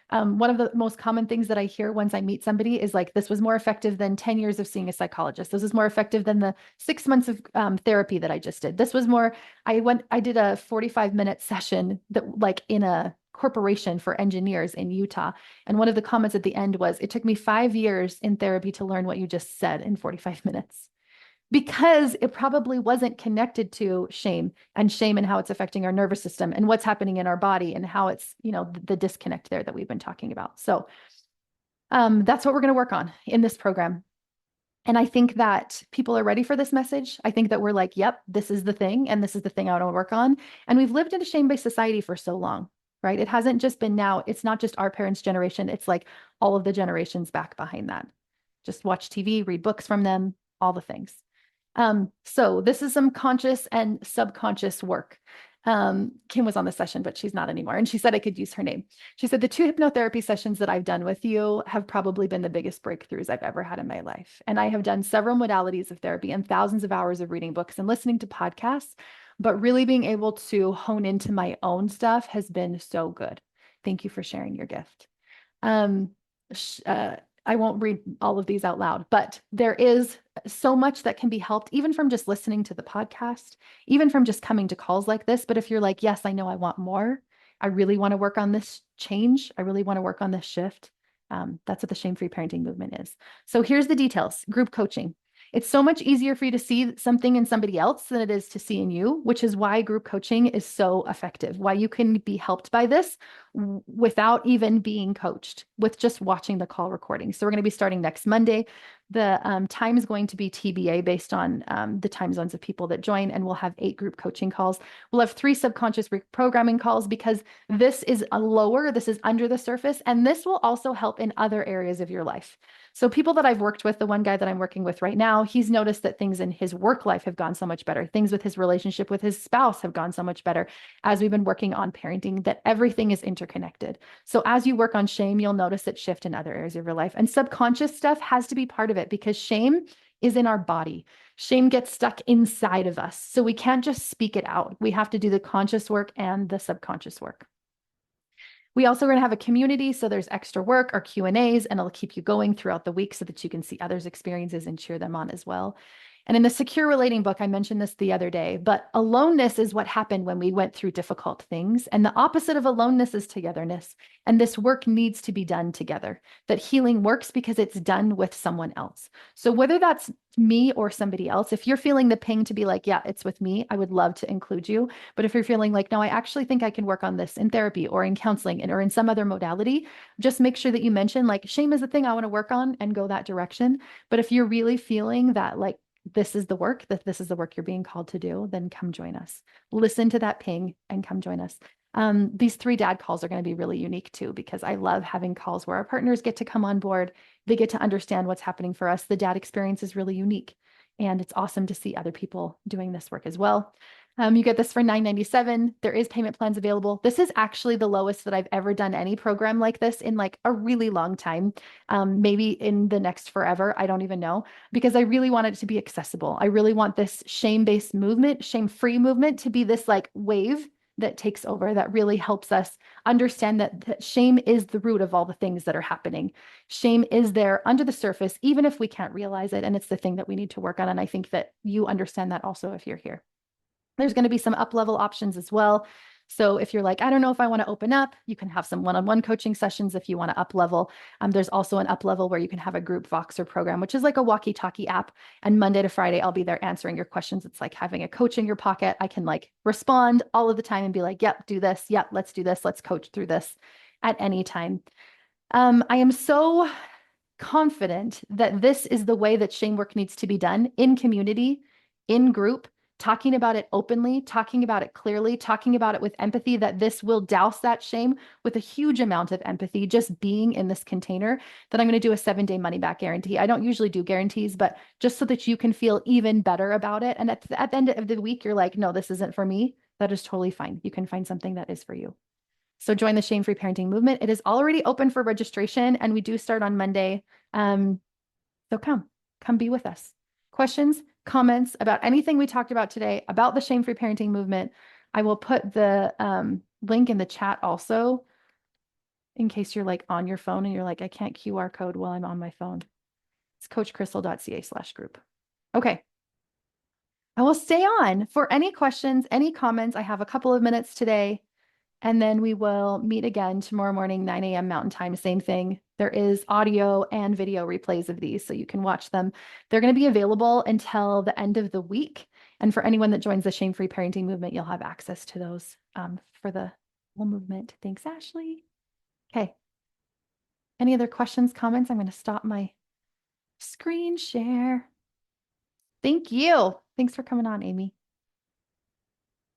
One of the most common things that I hear once I meet somebody is like, this was more effective than 10 years of seeing a psychologist. This was more effective than the 6 months of therapy that I just did. This was more, I did a 45-minute session that like in a corporation for engineers in Utah. And one of the comments at the end was, it took me 5 years in therapy to learn what you just said in 45 minutes. because it probably wasn't connected to shame and how it's affecting our nervous system and what's happening in our body and how it's, the disconnect there that we've been talking about. So that's what we're going to work on in this program. And I think that people are ready for this message. I think that we're like, yep, this is the thing. And this is the thing I want to work on. And we've lived in a shame-based society for so long, right? It hasn't just been now. It's not just our parents' generation. It's like all of the generations back behind that. Just watch TV, read books from them, all the things. So this is some conscious and subconscious work. Kim was on the session, but she's not anymore. And she said I could use her name. She said the 2 hypnotherapy sessions that I've done with you have probably been the biggest breakthroughs I've ever had in my life. And I have done several modalities of therapy and thousands of hours of reading books and listening to podcasts, but really being able to hone into my own stuff has been so good. Thank you for sharing your gift. Um, I won't read all of these out loud, but there is so much that can be helped, even from just listening to the podcast, even from just coming to calls like this. But if you're like, yes, I know I want more, I really want to work on this change, I really want to work on this shift. That's what the Shame-Free Parenting Movement is. So here's the details: group coaching. It's so much easier for you to see something in somebody else than it is to see in you, which is why group coaching is so effective, why you can be helped by this without even being coached, with just watching the call recording. So we're going to be starting next Monday. The time is going to be TBA based on the time zones of people that join, and we'll have 8 group coaching calls. We'll have 3 subconscious reprogramming calls because this is this is under the surface, and this will also help in other areas of your life. So people that I've worked with, the one guy that I'm working with right now, he's noticed that things in his work life have gone so much better. Things with his relationship with his spouse have gone so much better as we've been working on parenting, that everything is interconnected. So as you work on shame, you'll notice it shift in other areas of your life. And subconscious stuff has to be part of it because shame is in our body. Shame gets stuck inside of us. So we can't just speak it out. We have to do the conscious work and the subconscious work. We also are going to have a community, so there's extra work or Q&As, and it'll keep you going throughout the week so that you can see others' experiences and cheer them on as well. And in the Secure Relating book, I mentioned this the other day, but aloneness is what happened when we went through difficult things. And the opposite of aloneness is togetherness. And this work needs to be done together. That healing works because it's done with someone else. So whether that's me or somebody else, if you're feeling the ping to be like, yeah, it's with me, I would love to include you. But if you're feeling like, no, I actually think I can work on this in therapy or in counseling or in some other modality, just make sure that you mention like shame is the thing I want to work on and go that direction. But if you're really feeling that like, this is the work you're being called to do, then come join us. Listen to that ping and come join us. These 3 dad calls are going to be really unique too, because I love having calls where our partners get to come on board. They get to understand what's happening for us. The dad experience is really unique, and it's awesome to see other people doing this work as well. You get this for $9.97. There is payment plans available. This is actually the lowest that I've ever done any program like this in like a really long time. Maybe in the next forever. I don't even know, because I really want it to be accessible. I really want this shame-based movement, shame-free movement to be this like wave that takes over, that really helps us understand that shame is the root of all the things that are happening. Shame is there under the surface, even if we can't realize it. And it's the thing that we need to work on. And I think that you understand that also if you're here. There's going to be some up-level options as well. So if you're like, I don't know if I want to open up, you can have some one-on-one coaching sessions if you want to up-level. There's also an up-level where you can have a group Voxer program, which is like a walkie-talkie app. And Monday to Friday, I'll be there answering your questions. It's like having a coach in your pocket. I can like respond all of the time and be like, yep, do this. Yep, let's do this. Let's coach through this at any time. I am so confident that this is the way that shame work needs to be done, in community, in group, talking about it openly, talking about it clearly, talking about it with empathy, that this will douse that shame with a huge amount of empathy, just being in this container, that I'm going to do a 7-day money back guarantee. I don't usually do guarantees, but just so that you can feel even better about it. And at the end of the week, you're like, no, this isn't for me. That is totally fine. You can find something that is for you. So join the Shame-Free Parenting Movement. It is already open for registration, and we do start on Monday. So come be with us. Questions, comments about anything we talked about today about the Shame-Free Parenting Movement. I will put the link in the chat also, in case you're like on your phone and you're like, I can't QR code while I'm on my phone. It's coachcrystal.ca/group. Okay. I will stay on for any questions, any comments. I have a couple of minutes today. And then we will meet again tomorrow morning, 9 a.m. Mountain Time, same thing. There is audio and video replays of these, so you can watch them. They're going to be available until the end of the week. And for anyone that joins the Shame-Free Parenting Movement, you'll have access to those for the whole movement. Thanks, Ashley. Okay. Any other questions, comments? I'm going to stop my screen share. Thank you. Thanks for coming on, Amy.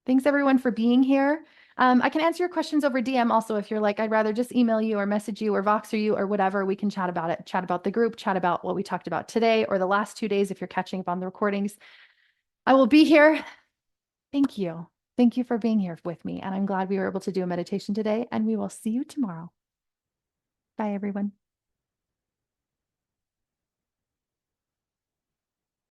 Thanks everyone for being here. I can answer your questions over DM also if you're like, I'd rather just email you or message you or Voxer you or whatever. We can chat about it, chat about the group, chat about what we talked about today or the last 2 days if you're catching up on the recordings. I will be here. Thank you. Thank you for being here with me. And I'm glad we were able to do a meditation today, and we will see you tomorrow. Bye, everyone.